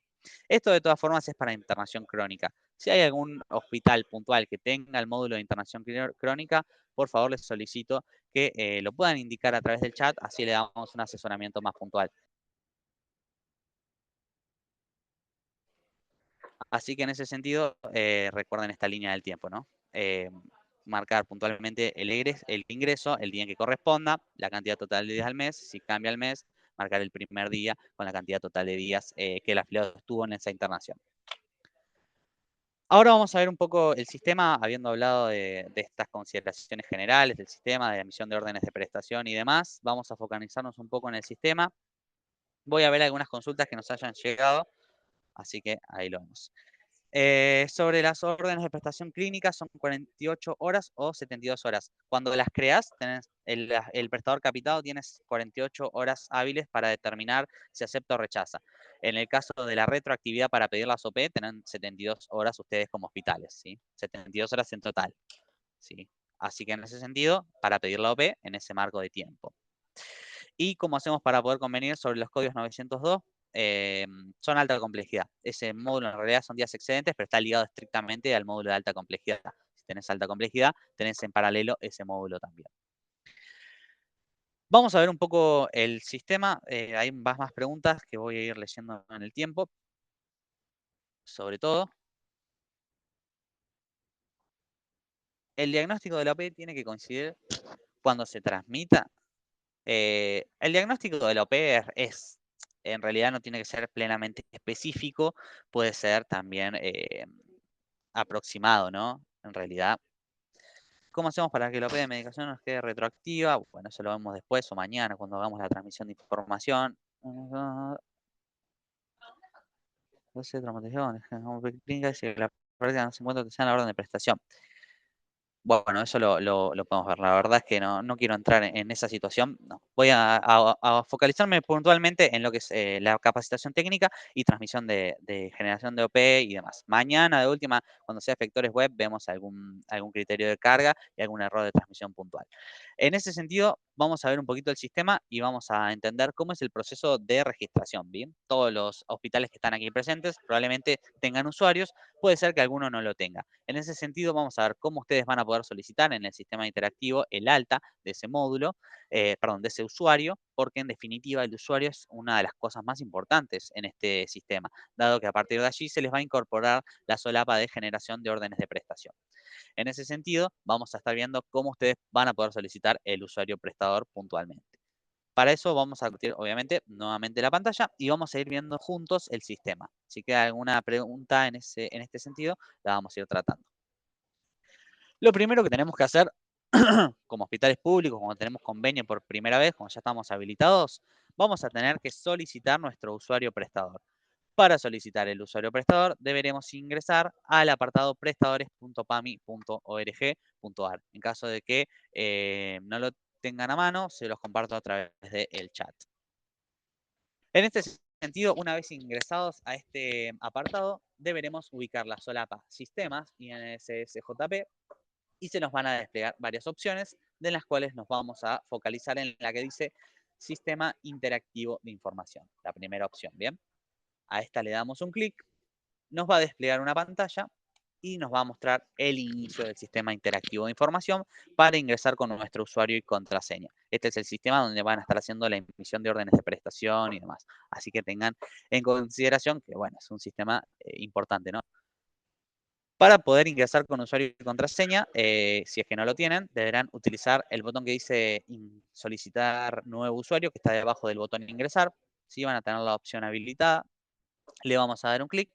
Esto de todas formas es para internación crónica. Si hay algún hospital puntual que tenga el módulo de internación crónica, por favor les solicito que lo puedan indicar a través del chat, así le damos un asesoramiento más puntual. Así que en ese sentido, recuerden esta línea del tiempo, ¿no? Marcar puntualmente el ingreso, el día en que corresponda, la cantidad total de días al mes, si cambia el mes, marcar el primer día con la cantidad total de días que el afiliado estuvo en esa internación. Ahora vamos a ver un poco el sistema, habiendo hablado de estas consideraciones generales del sistema, de la emisión de órdenes de prestación y demás. Vamos a focalizarnos un poco en el sistema. Voy a ver algunas consultas que nos hayan llegado, así que ahí lo vemos. Sobre las órdenes de prestación clínica son 48 horas o 72 horas. Cuando las creas, tenés el prestador capitado tienes 48 horas hábiles para determinar si acepta o rechaza. En el caso de la retroactividad para pedir las OP, tienen 72 horas ustedes como hospitales, ¿sí? 72 horas en total, ¿sí? Así que en ese sentido, para pedir la OP, en ese marco de tiempo. ¿Y cómo hacemos para poder convenir sobre los códigos 902? Son alta complejidad. Ese módulo en realidad son días excedentes, pero está ligado estrictamente al módulo de alta complejidad. Si tenés alta complejidad, tenés en paralelo ese módulo también. Vamos a ver un poco el sistema. Hay más preguntas que voy a ir leyendo en el tiempo. Sobre todo, el diagnóstico de la OP tiene que coincidir cuando se transmita. El diagnóstico de la OP en realidad no tiene que ser plenamente específico, puede ser también aproximado, ¿no? En realidad, ¿cómo hacemos para que la OP de medicación nos quede retroactiva? Bueno, eso lo vemos después o mañana cuando hagamos la transmisión de información. No sé, traumatización, clínica, si la práctica no se encuentra que sea en la orden de prestación. Bueno, eso lo podemos ver. La verdad es que no quiero entrar en esa situación. No. Voy a focalizarme puntualmente en lo que es la capacitación técnica y transmisión de generación de OP y demás. Mañana, de última, cuando sea efectores web, vemos algún criterio de carga y algún error de transmisión puntual. En ese sentido, vamos a ver un poquito el sistema y vamos a entender cómo es el proceso de registración. Bien, todos los hospitales que están aquí presentes probablemente tengan usuarios, puede ser que alguno no lo tenga. En ese sentido, vamos a ver cómo ustedes van a poder solicitar en el sistema interactivo el alta de ese módulo, perdón, de ese usuario, porque en definitiva el usuario es una de las cosas más importantes en este sistema, dado que a partir de allí se les va a incorporar la solapa de generación de órdenes de prestación. En ese sentido, vamos a estar viendo cómo ustedes van a poder solicitar el usuario prestador puntualmente. Para eso vamos a compartir, obviamente, nuevamente la pantalla y vamos a ir viendo juntos el sistema. Si queda alguna pregunta en este sentido, la vamos a ir tratando. Lo primero que tenemos que hacer como hospitales públicos, cuando tenemos convenio por primera vez, cuando ya estamos habilitados, vamos a tener que solicitar nuestro usuario prestador. Para solicitar el usuario prestador, deberemos ingresar al apartado prestadores.pami.org.ar. En caso de que no lo tengan a mano, se los comparto a través del chat. En este sentido, una vez ingresados a este apartado, deberemos ubicar la solapa Sistemas INSSJP y se nos van a desplegar varias opciones, de las cuales nos vamos a focalizar en la que dice Sistema Interactivo de Información, la primera opción, ¿bien? A esta le damos un clic, nos va a desplegar una pantalla y nos va a mostrar el inicio del sistema interactivo de información para ingresar con nuestro usuario y contraseña. Este es el sistema donde van a estar haciendo la emisión de órdenes de prestación y demás. Así que tengan en consideración que, bueno, es un sistema importante, ¿no? Para poder ingresar con usuario y contraseña, si es que no lo tienen, deberán utilizar el botón que dice solicitar nuevo usuario, que está debajo del botón ingresar. Si van a tener la opción habilitada, le vamos a dar un clic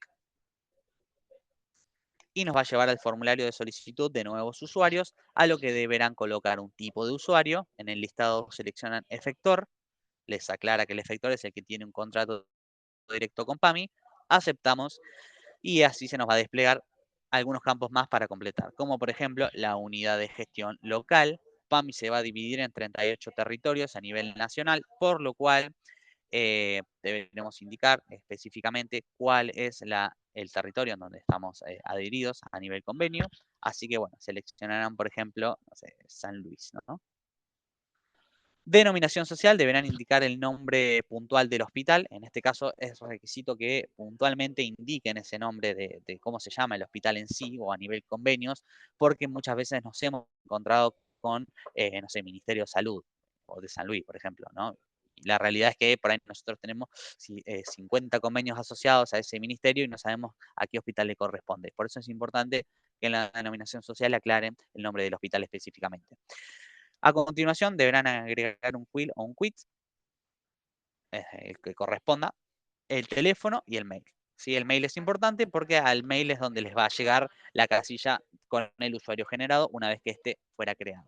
y nos va a llevar al formulario de solicitud de nuevos usuarios, a lo que deberán colocar un tipo de usuario. En el listado seleccionan efector, les aclara que el efector es el que tiene un contrato directo con PAMI, aceptamos y así se nos va a desplegar algunos campos más para completar, como por ejemplo la unidad de gestión local. PAMI se va a dividir en 38 territorios a nivel nacional, por lo cual deberemos indicar específicamente cuál es el territorio en donde estamos adheridos a nivel convenio. Así que, bueno, seleccionarán, por ejemplo, no sé, San Luis, ¿no? Denominación social, deberán indicar el nombre puntual del hospital. En este caso es requisito que puntualmente indiquen ese nombre de cómo se llama el hospital en sí o a nivel convenios, porque muchas veces nos hemos encontrado con, no sé, Ministerio de Salud o de San Luis, por ejemplo, ¿no? Y la realidad es que por ahí nosotros tenemos 50 convenios asociados a ese ministerio y no sabemos a qué hospital le corresponde. Por eso es importante que en la denominación social aclaren el nombre del hospital específicamente. A continuación deberán agregar un quill o un quit, el que corresponda, el teléfono y el mail. ¿Sí? El mail es importante porque al mail es donde les va a llegar la casilla con el usuario generado una vez que éste fuera creado.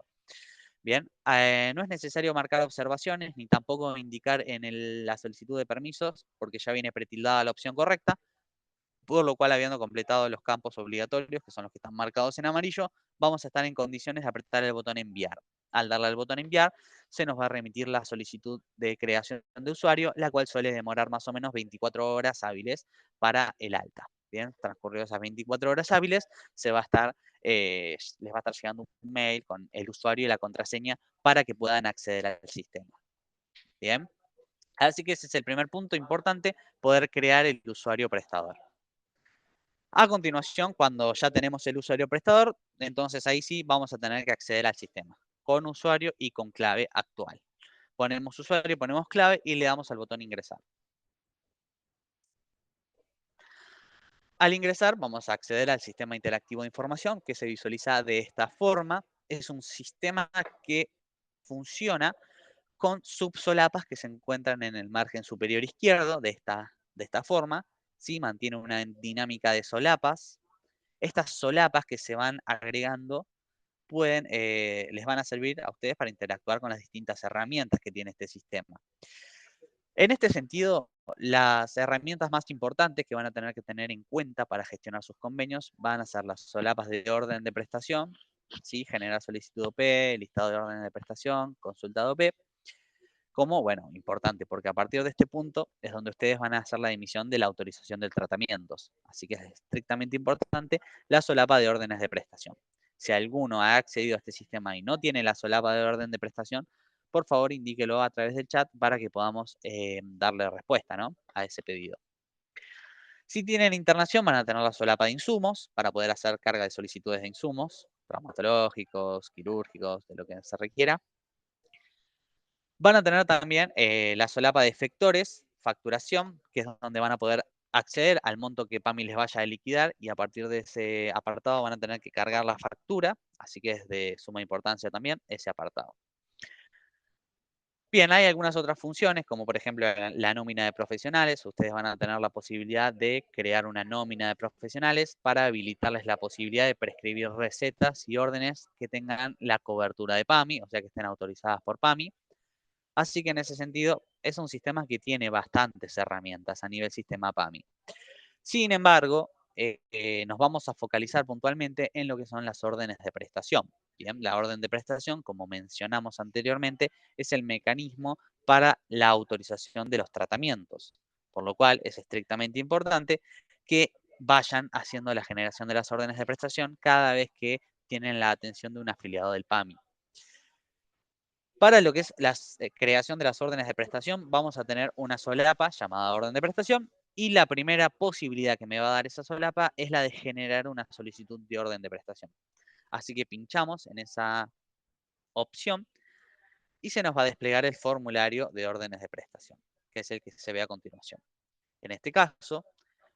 Bien, no es necesario marcar observaciones ni tampoco indicar en la solicitud de permisos porque ya viene pretildada la opción correcta, por lo cual habiendo completado los campos obligatorios, que son los que están marcados en amarillo, vamos a estar en condiciones de apretar el botón enviar. Al darle al botón enviar, se nos va a remitir la solicitud de creación de usuario, la cual suele demorar más o menos 24 horas hábiles para el alta. Bien, transcurridas esas 24 horas hábiles, les va a estar llegando un mail con el usuario y la contraseña para que puedan acceder al sistema. Bien, así que ese es el primer punto importante, poder crear el usuario prestador. A continuación, cuando ya tenemos el usuario prestador, entonces ahí sí vamos a tener que acceder al sistema con usuario y con clave actual. Ponemos usuario, ponemos clave y le damos al botón ingresar. Al ingresar vamos a acceder al sistema interactivo de información que se visualiza de esta forma. Es un sistema que funciona con subsolapas que se encuentran en el margen superior izquierdo de esta forma. ¿Sí? Mantiene una dinámica de solapas. Estas solapas que se van agregando les van a servir a ustedes para interactuar con las distintas herramientas que tiene este sistema. En este sentido, las herramientas más importantes que van a tener que tener en cuenta para gestionar sus convenios van a ser las solapas de orden de prestación, ¿sí? Generar solicitud OP, listado de órdenes de prestación, consulta de OP, como, bueno, importante, porque a partir de este punto es donde ustedes van a hacer la emisión de la autorización del tratamiento. Así que es estrictamente importante la solapa de órdenes de prestación. Si alguno ha accedido a este sistema y no tiene la solapa de orden de prestación, por favor indíquelo a través del chat para que podamos darle respuesta, ¿no?, a ese pedido. Si tienen internación, van a tener la solapa de insumos para poder hacer carga de solicitudes de insumos, traumatológicos, quirúrgicos, de lo que se requiera. Van a tener también la solapa de efectores, facturación, que es donde van a poder acceder al monto que PAMI les vaya a liquidar y a partir de ese apartado van a tener que cargar la factura, así que es de suma importancia también ese apartado. Bien, hay algunas otras funciones, como por ejemplo la nómina de profesionales. Ustedes van a tener la posibilidad de crear una nómina de profesionales para habilitarles la posibilidad de prescribir recetas y órdenes que tengan la cobertura de PAMI, o sea que estén autorizadas por PAMI. Así que en ese sentido es un sistema que tiene bastantes herramientas a nivel sistema PAMI. Sin embargo, nos vamos a focalizar puntualmente en lo que son las órdenes de prestación. Bien, la orden de prestación, como mencionamos anteriormente, es el mecanismo para la autorización de los tratamientos, por lo cual es estrictamente importante que vayan haciendo la generación de las órdenes de prestación cada vez que tienen la atención de un afiliado del PAMI. Para lo que es la creación de las órdenes de prestación, vamos a tener una solapa llamada orden de prestación y la primera posibilidad que me va a dar esa solapa es la de generar una solicitud de orden de prestación. Así que pinchamos en esa opción y se nos va a desplegar el formulario de órdenes de prestación, que es el que se ve a continuación. En este caso,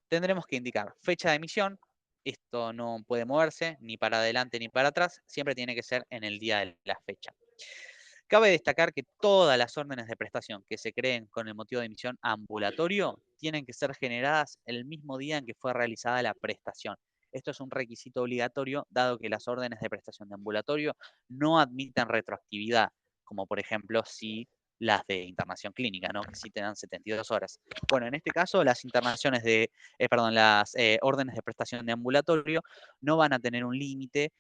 tendremos que indicar fecha de emisión. Esto no puede moverse ni para adelante ni para atrás, siempre tiene que ser en el día de la fecha. Cabe destacar que todas las órdenes de prestación que se creen con el motivo de emisión ambulatorio tienen que ser generadas el mismo día en que fue realizada la prestación. Esto es un requisito obligatorio, dado que las órdenes de prestación de ambulatorio no admiten retroactividad, como por ejemplo si las de internación clínica, ¿no?, que sí te dan 72 horas. Bueno, en este caso, las órdenes de prestación de ambulatorio no van a tener un límite,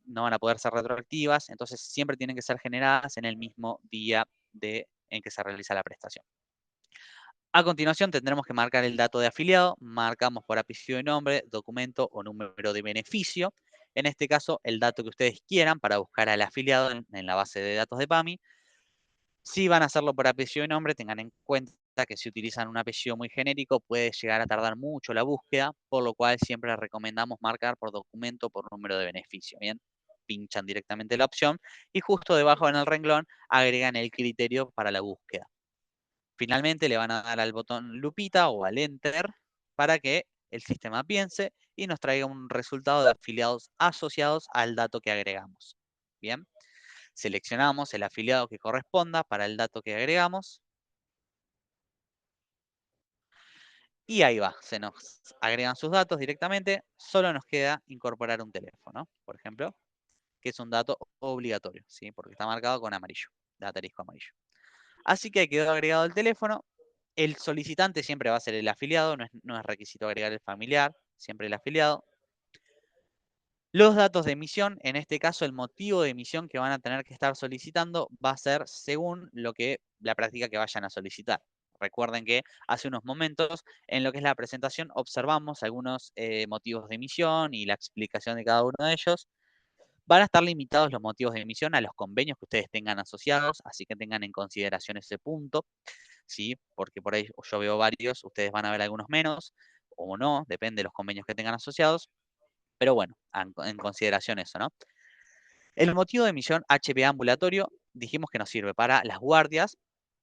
no van a poder ser retroactivas, entonces siempre tienen que ser generadas en el mismo día en que se realiza la prestación. A continuación tendremos que marcar el dato de afiliado, marcamos por apellido y nombre, documento o número de beneficio, en este caso el dato que ustedes quieran para buscar al afiliado en la base de datos de PAMI. Si van a hacerlo por apellido y nombre, tengan en cuenta que si utilizan un apellido muy genérico puede llegar a tardar mucho la búsqueda, por lo cual siempre recomendamos marcar por documento por número de beneficio. Bien, pinchan directamente la opción y justo debajo en el renglón agregan el criterio para la búsqueda. Finalmente le van a dar al botón lupita o al enter para que el sistema piense y nos traiga un resultado de afiliados asociados al dato que agregamos. Bien, seleccionamos el afiliado que corresponda para el dato que agregamos y ahí va, se nos agregan sus datos directamente, solo nos queda incorporar un teléfono, por ejemplo, que es un dato obligatorio, ¿sí? Porque está marcado con amarillo, de asterisco amarillo. Así que quedó agregado el teléfono. El solicitante siempre va a ser el afiliado, no es requisito agregar el familiar, siempre el afiliado. Los datos de emisión, en este caso el motivo de emisión que van a tener que estar solicitando va a ser según la práctica que vayan a solicitar. Recuerden que hace unos momentos en lo que es la presentación observamos algunos motivos de emisión y la explicación de cada uno de ellos. Van a estar limitados los motivos de emisión a los convenios que ustedes tengan asociados, así que tengan en consideración ese punto. ¿Sí? Porque por ahí yo veo varios, ustedes van a ver algunos menos o no, depende de los convenios que tengan asociados, pero bueno, en consideración eso, ¿no? El motivo de emisión HPA ambulatorio, dijimos que nos sirve para las guardias,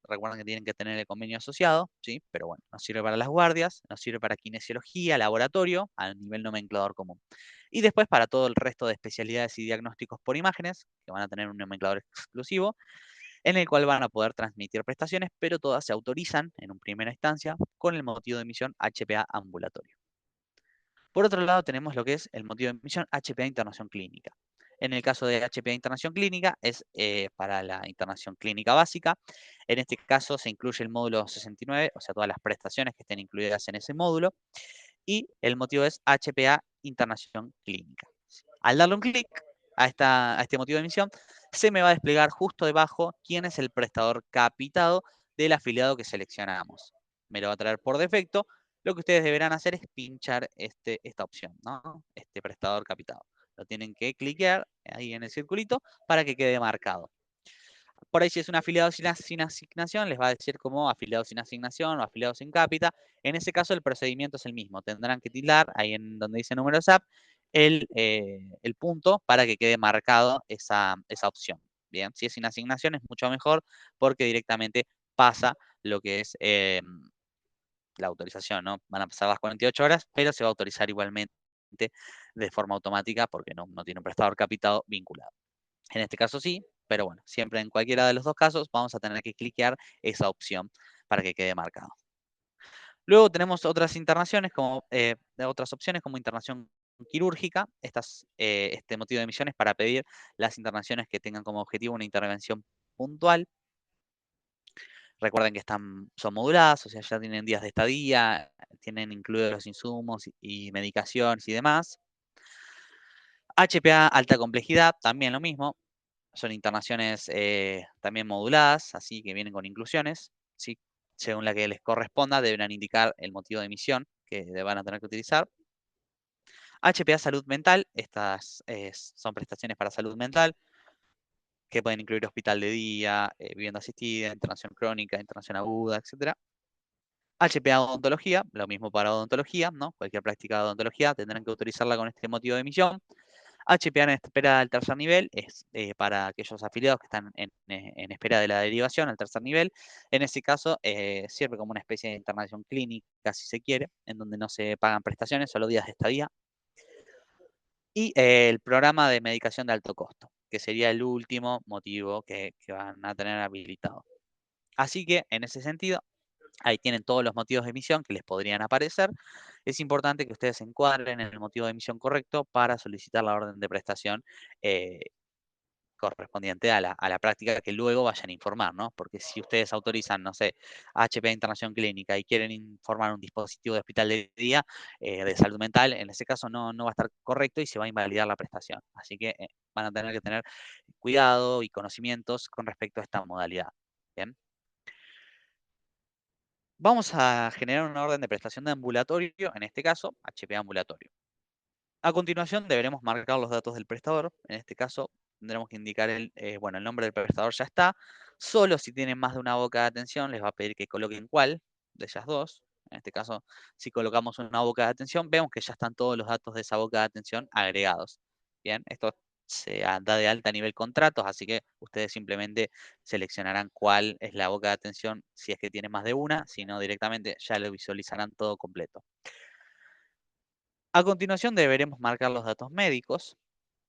recuerden que tienen que tener el convenio asociado, ¿sí? Pero bueno, nos sirve para las guardias, nos sirve para kinesiología, laboratorio, a nivel nomenclador común. Y después para todo el resto de especialidades y diagnósticos por imágenes, que van a tener un nomenclador exclusivo, en el cual van a poder transmitir prestaciones, pero todas se autorizan en una primera instancia con el motivo de emisión HPA ambulatorio. Por otro lado, tenemos lo que es el motivo de emisión HPA internación clínica. En el caso de HPA internación clínica es para la internación clínica básica. En este caso se incluye el módulo 69, o sea, todas las prestaciones que estén incluidas en ese módulo. Y el motivo es HPA internación clínica. Al darle un clic a este motivo de emisión, se me va a desplegar justo debajo quién es el prestador capitado del afiliado que seleccionamos. Me lo va a traer por defecto. Lo que ustedes deberán hacer es pinchar esta opción, ¿no? Este prestador capitado. Lo tienen que cliquear ahí en el circulito para que quede marcado. Por ahí si es un afiliado sin asignación, les va a decir como afiliado sin asignación o afiliado sin cápita. En ese caso el procedimiento es el mismo. Tendrán que tildar ahí en donde dice número SAP el punto para que quede marcado esa opción. Bien, si es sin asignación es mucho mejor porque directamente pasa lo que es la autorización, ¿no? Van a pasar las 48 horas, pero se va a autorizar igualmente de forma automática porque no tiene un prestador capitado vinculado. En este caso sí, pero bueno, siempre en cualquiera de los dos casos vamos a tener que cliquear esa opción para que quede marcado. Luego tenemos otras internaciones, otras opciones como internación quirúrgica. Este motivo de emisión es para pedir las internaciones que tengan como objetivo una intervención puntual. Recuerden que son moduladas, o sea, ya tienen días de estadía, tienen incluidos los insumos y medicaciones y demás. HPA alta complejidad, también lo mismo. Son internaciones también moduladas, así que vienen con inclusiones, ¿sí? Según la que les corresponda, deberán indicar el motivo de emisión que van a tener que utilizar. HPA salud mental, estas son prestaciones para salud mental, que pueden incluir hospital de día, vivienda asistida, internación crónica, internación aguda, etc. HPA odontología, lo mismo para odontología, ¿no? Cualquier práctica de odontología tendrán que utilizarla con este motivo de emisión. HPA en espera del tercer nivel es para aquellos afiliados que están en espera de la derivación al tercer nivel. En ese caso, sirve como una especie de internación clínica, si se quiere, en donde no se pagan prestaciones, solo días de estadía. Y el programa de medicación de alto costo, que sería el último motivo que van a tener habilitado. Así que, en ese sentido, ahí tienen todos los motivos de emisión que les podrían aparecer. Es importante que ustedes se encuadren en el motivo de emisión correcto para solicitar la orden de prestación correspondiente a la práctica que luego vayan a informar, ¿no? Porque si ustedes autorizan, no sé, HPA Internación Clínica y quieren informar un dispositivo de hospital de día de salud mental, en ese caso no va a estar correcto y se va a invalidar la prestación. Así que van a tener que tener cuidado y conocimientos con respecto a esta modalidad. Bien. Vamos a generar una orden de prestación de ambulatorio, en este caso, HPA ambulatorio. A continuación deberemos marcar los datos del prestador. En este caso tendremos que indicar bueno, el nombre del prestador ya está. Solo si tienen más de una boca de atención les va a pedir que coloquen cuál de ellas dos. En este caso, si colocamos una boca de atención, vemos que ya están todos los datos de esa boca de atención agregados. Bien, esto se da de alta a nivel contratos, así que ustedes simplemente seleccionarán cuál es la boca de atención si es que tiene más de una, si no directamente ya lo visualizarán todo completo. A continuación deberemos marcar los datos médicos.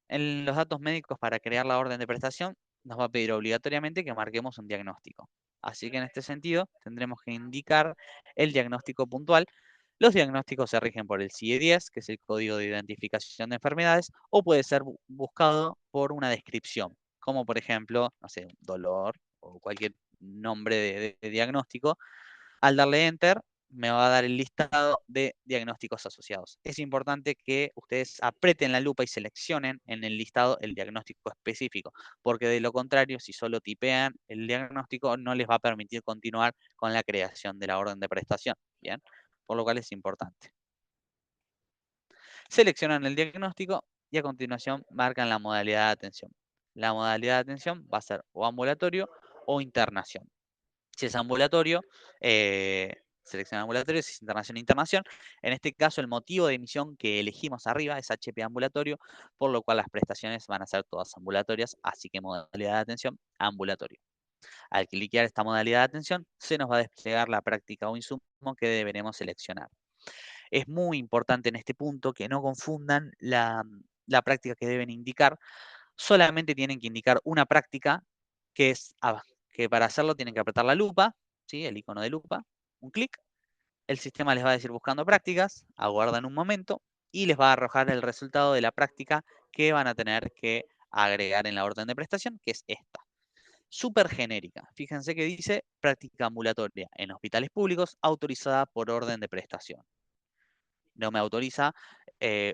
En los datos médicos para crear la orden de prestación nos va a pedir obligatoriamente que marquemos un diagnóstico. Así que en este sentido tendremos que indicar el diagnóstico puntual. Los diagnósticos se rigen por el CIE-10, que es el Código de Identificación de Enfermedades, o puede ser buscado por una descripción, como por ejemplo, no sé, dolor o cualquier nombre de diagnóstico. Al darle Enter, me va a dar el listado de diagnósticos asociados. Es importante que ustedes aprieten la lupa y seleccionen en el listado el diagnóstico específico, porque de lo contrario, si solo tipean el diagnóstico, no les va a permitir continuar con la creación de la orden de prestación. Bien, por lo cual es importante. Seleccionan el diagnóstico y a continuación marcan la modalidad de atención. La modalidad de atención va a ser o ambulatorio o internación. Si es ambulatorio, selecciona ambulatorio, si es internación, internación. En este caso, el motivo de emisión que elegimos arriba es HP ambulatorio, por lo cual las prestaciones van a ser todas ambulatorias, así que modalidad de atención, ambulatorio. Al cliquear esta modalidad de atención, se nos va a desplegar la práctica o insumo que deberemos seleccionar. Es muy importante en este punto que no confundan la práctica que deben indicar. Solamente tienen que indicar una práctica que es que para hacerlo tienen que apretar la lupa, ¿sí? El icono de lupa, un clic. El sistema les va a decir buscando prácticas, aguardan un momento y les va a arrojar el resultado de la práctica que van a tener que agregar en la orden de prestación, que es esta. Súper genérica. Fíjense que dice práctica ambulatoria en hospitales públicos autorizada por orden de prestación. No me autoriza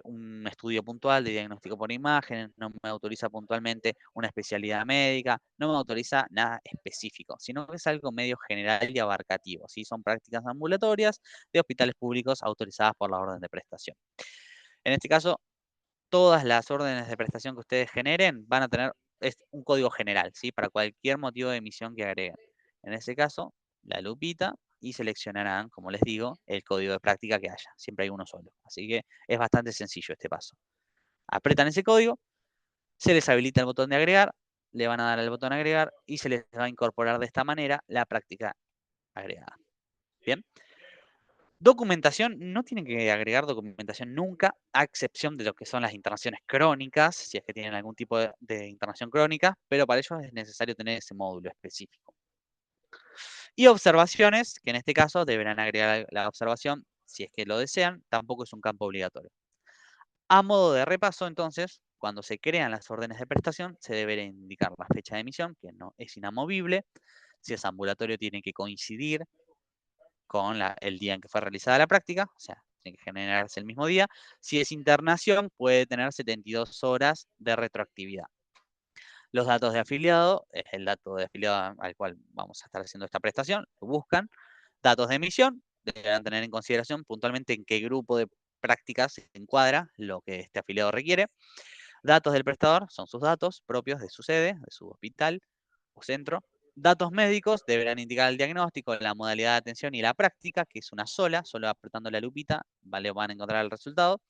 un estudio puntual de diagnóstico por imágenes, no me autoriza puntualmente una especialidad médica, no me autoriza nada específico, sino que es algo medio general y abarcativo. ¿Sí? Son prácticas ambulatorias de hospitales públicos autorizadas por la orden de prestación. En este caso, todas las órdenes de prestación que ustedes generen van a tener un código general, ¿sí? Para cualquier motivo de emisión que agreguen. En ese caso, la lupita y seleccionarán, como les digo, el código de práctica que haya. Siempre hay uno solo. Así que es bastante sencillo este paso. Apretan ese código, se les habilita el botón de agregar, le van a dar al botón agregar y se les va a incorporar de esta manera la práctica agregada. Bien. Documentación, no tienen que agregar documentación nunca, a excepción de lo que son las internaciones crónicas, si es que tienen algún tipo de internación crónica, pero para ello es necesario tener ese módulo específico. Y observaciones, que en este caso deberán agregar la observación si es que lo desean, tampoco es un campo obligatorio. A modo de repaso, entonces, cuando se crean las órdenes de prestación, se deberá indicar la fecha de emisión, que no es inamovible. Si es ambulatorio, tiene que coincidir con el día en que fue realizada la práctica, o sea, tiene que generarse el mismo día. Si es internación, puede tener 72 horas de retroactividad. Los datos de afiliado, es el dato de afiliado al cual vamos a estar haciendo esta prestación, lo buscan. Datos de emisión, deberán tener en consideración puntualmente en qué grupo de prácticas se encuadra lo que este afiliado requiere. Datos del prestador son sus datos propios de su sede, de su hospital o centro. Datos médicos deberán indicar el diagnóstico, la modalidad de atención y la práctica, que es una sola, solo apretando la lupita, ¿vale? Van a encontrar el resultado.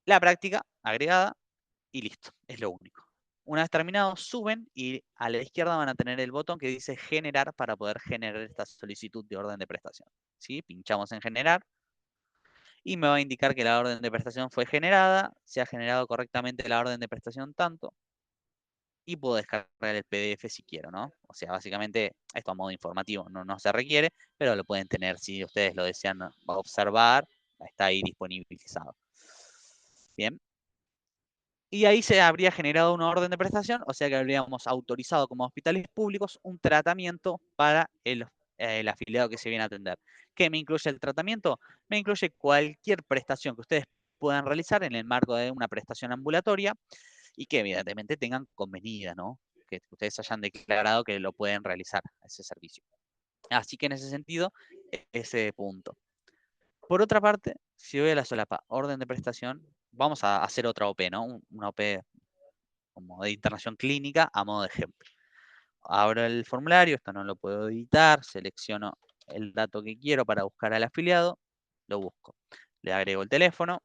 La práctica agregada y listo, es lo único. Una vez terminado, suben y a la izquierda van a tener el botón que dice generar para poder generar esta solicitud de orden de prestación. ¿Sí? Pinchamos en generar y me va a indicar que la orden de prestación fue generada, se ha generado correctamente la orden de prestación tanto, y puedo descargar el PDF si quiero, ¿no? O sea, básicamente esto a modo informativo no se requiere, pero lo pueden tener si ustedes lo desean observar, está ahí disponibilizado. Bien. Y ahí se habría generado una orden de prestación, o sea que habríamos autorizado como hospitales públicos un tratamiento para el afiliado que se viene a atender. ¿Qué me incluye el tratamiento? Me incluye cualquier prestación que ustedes puedan realizar en el marco de una prestación ambulatoria y que evidentemente tengan convenida, ¿no? Que ustedes hayan declarado que lo pueden realizar, ese servicio. Así que en ese sentido, ese punto. Por otra parte, si voy a la solapa orden de prestación, vamos a hacer otra OP, ¿no? Una OP como de internación clínica a modo de ejemplo. abro el formulario, esto no lo puedo editar, selecciono el dato que quiero para buscar al afiliado, lo busco. Le agrego el teléfono,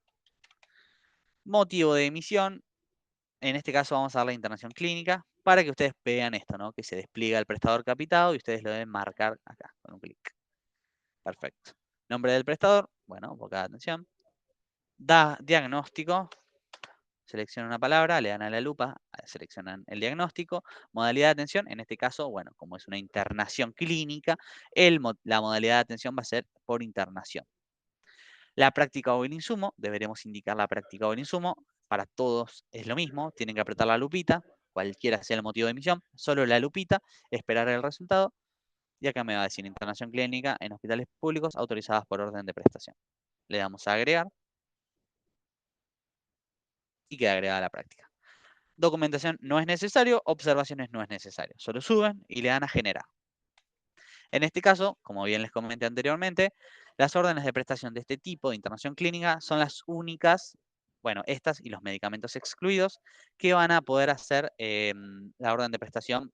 motivo de emisión, en este caso vamos a darle internación clínica, para que ustedes vean esto, ¿no? Que se despliega el prestador captado y ustedes lo deben marcar acá, con un clic. Perfecto. Nombre del prestador, bueno, boca de atención. Da diagnóstico, seleccionan una palabra, le dan a la lupa, seleccionan el diagnóstico, modalidad de atención, en este caso, bueno, como es una internación clínica, la modalidad de atención va a ser por internación. La práctica o el insumo, deberemos indicar la práctica o el insumo, para todos es lo mismo, tienen que apretar la lupita, cualquiera sea el motivo de emisión, solo la lupita, esperar el resultado, y acá me va a decir internación clínica en hospitales públicos autorizadas por orden de prestación. Le damos a agregar y queda agregada la práctica. Documentación no es necesario, observaciones no es necesario. Solo suben y le dan a generar. En este caso, como bien les comenté anteriormente, las órdenes de prestación de este tipo de internación clínica son las únicas, bueno, estas y los medicamentos excluidos, que van a poder hacer la orden de prestación,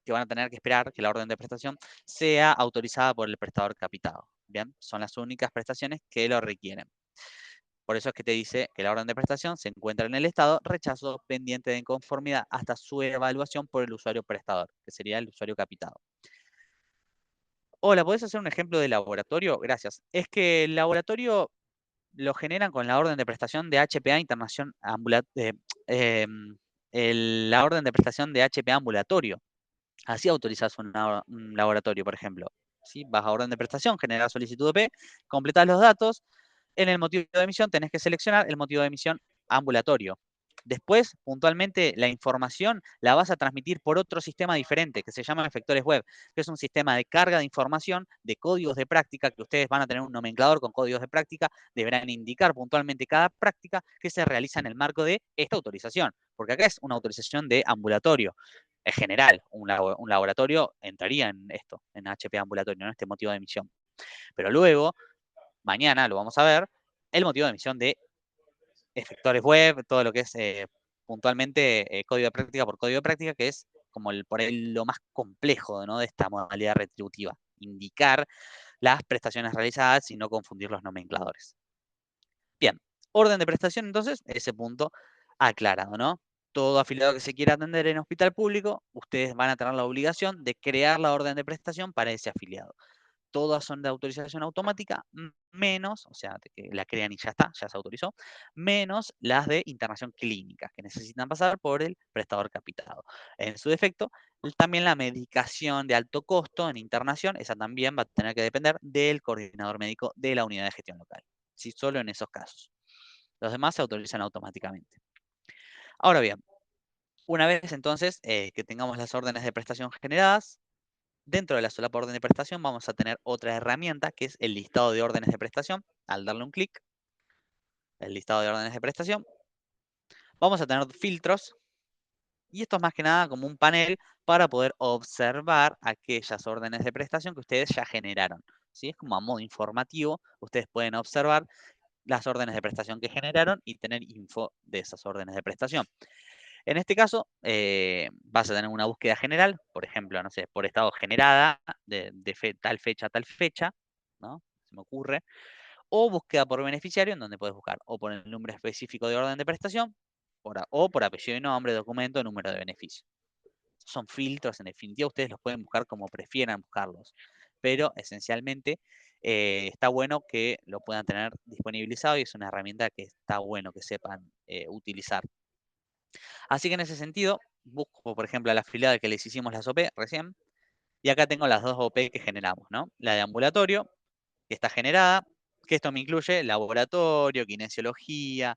que van a tener que esperar que la orden de prestación sea autorizada por el prestador capitado. Bien, son las únicas prestaciones que lo requieren. Por eso es que te dice que la orden de prestación se encuentra en el estado rechazo pendiente de inconformidad hasta su evaluación por el usuario prestador, que sería el usuario capitado. Hola, ¿podés hacer un ejemplo de laboratorio? Gracias. Es que el laboratorio lo generan con la orden de prestación de HPA Internación la orden de prestación de HPA ambulatorio. Así autorizas un laboratorio, por ejemplo. ¿Sí? Vas a orden de prestación, generar solicitud de P, completás los datos. En el motivo de emisión tenés que seleccionar el motivo de emisión ambulatorio. Después, puntualmente, la información la vas a transmitir por otro sistema diferente que se llama efectores web, que es un sistema de carga de información, de códigos de práctica, que ustedes van a tener un nomenclador con códigos de práctica, deberán indicar puntualmente cada práctica que se realiza en el marco de esta autorización, porque acá es una autorización de ambulatorio. En general, un laboratorio entraría en esto, en HP ambulatorio, en este motivo de emisión. Pero luego, mañana lo vamos a ver, el motivo de emisión de efectores web, todo lo que es puntualmente código de práctica por código de práctica, que es como por ahí lo más complejo, ¿no? De esta modalidad retributiva. Indicar las prestaciones realizadas y no confundir los nomencladores. Bien, orden de prestación, entonces, ese punto aclarado, ¿no? Todo afiliado que se quiera atender en hospital público, ustedes van a tener la obligación de crear la orden de prestación para ese afiliado. Todas son de autorización automática, menos, o sea, que la crean y ya está, ya se autorizó, menos las de internación clínica, que necesitan pasar por el prestador capitado. En su defecto, también la medicación de alto costo en internación, esa también va a tener que depender del coordinador médico de la unidad de gestión local. ¿Sí? Solo en esos casos. Los demás se autorizan automáticamente. Ahora bien, una vez entonces que tengamos las órdenes de prestación generadas, dentro de la solapa orden de prestación vamos a tener otra herramienta que es el listado de órdenes de prestación. Al darle un clic, el listado de órdenes de prestación, vamos a tener filtros y esto es más que nada como un panel para poder observar aquellas órdenes de prestación que ustedes ya generaron. ¿Sí? Es como a modo informativo, ustedes pueden observar las órdenes de prestación que generaron y tener info de esas órdenes de prestación. En este caso, vas a tener una búsqueda general, por ejemplo, no sé, por estado generada, tal fecha a tal fecha, ¿no? Se me ocurre. O búsqueda por beneficiario, en donde puedes buscar o por el número específico de orden de prestación, o por apellido y nombre, documento, número de beneficio. Son filtros, en definitiva, ustedes los pueden buscar como prefieran buscarlos, pero esencialmente está bueno que lo puedan tener disponibilizado y es una herramienta que está bueno que sepan utilizar. Así que en ese sentido, busco, por ejemplo, a la afiliada que les hicimos las OP recién, y acá tengo las dos OP que generamos, ¿no? La de ambulatorio, que está generada, que esto me incluye laboratorio, kinesiología,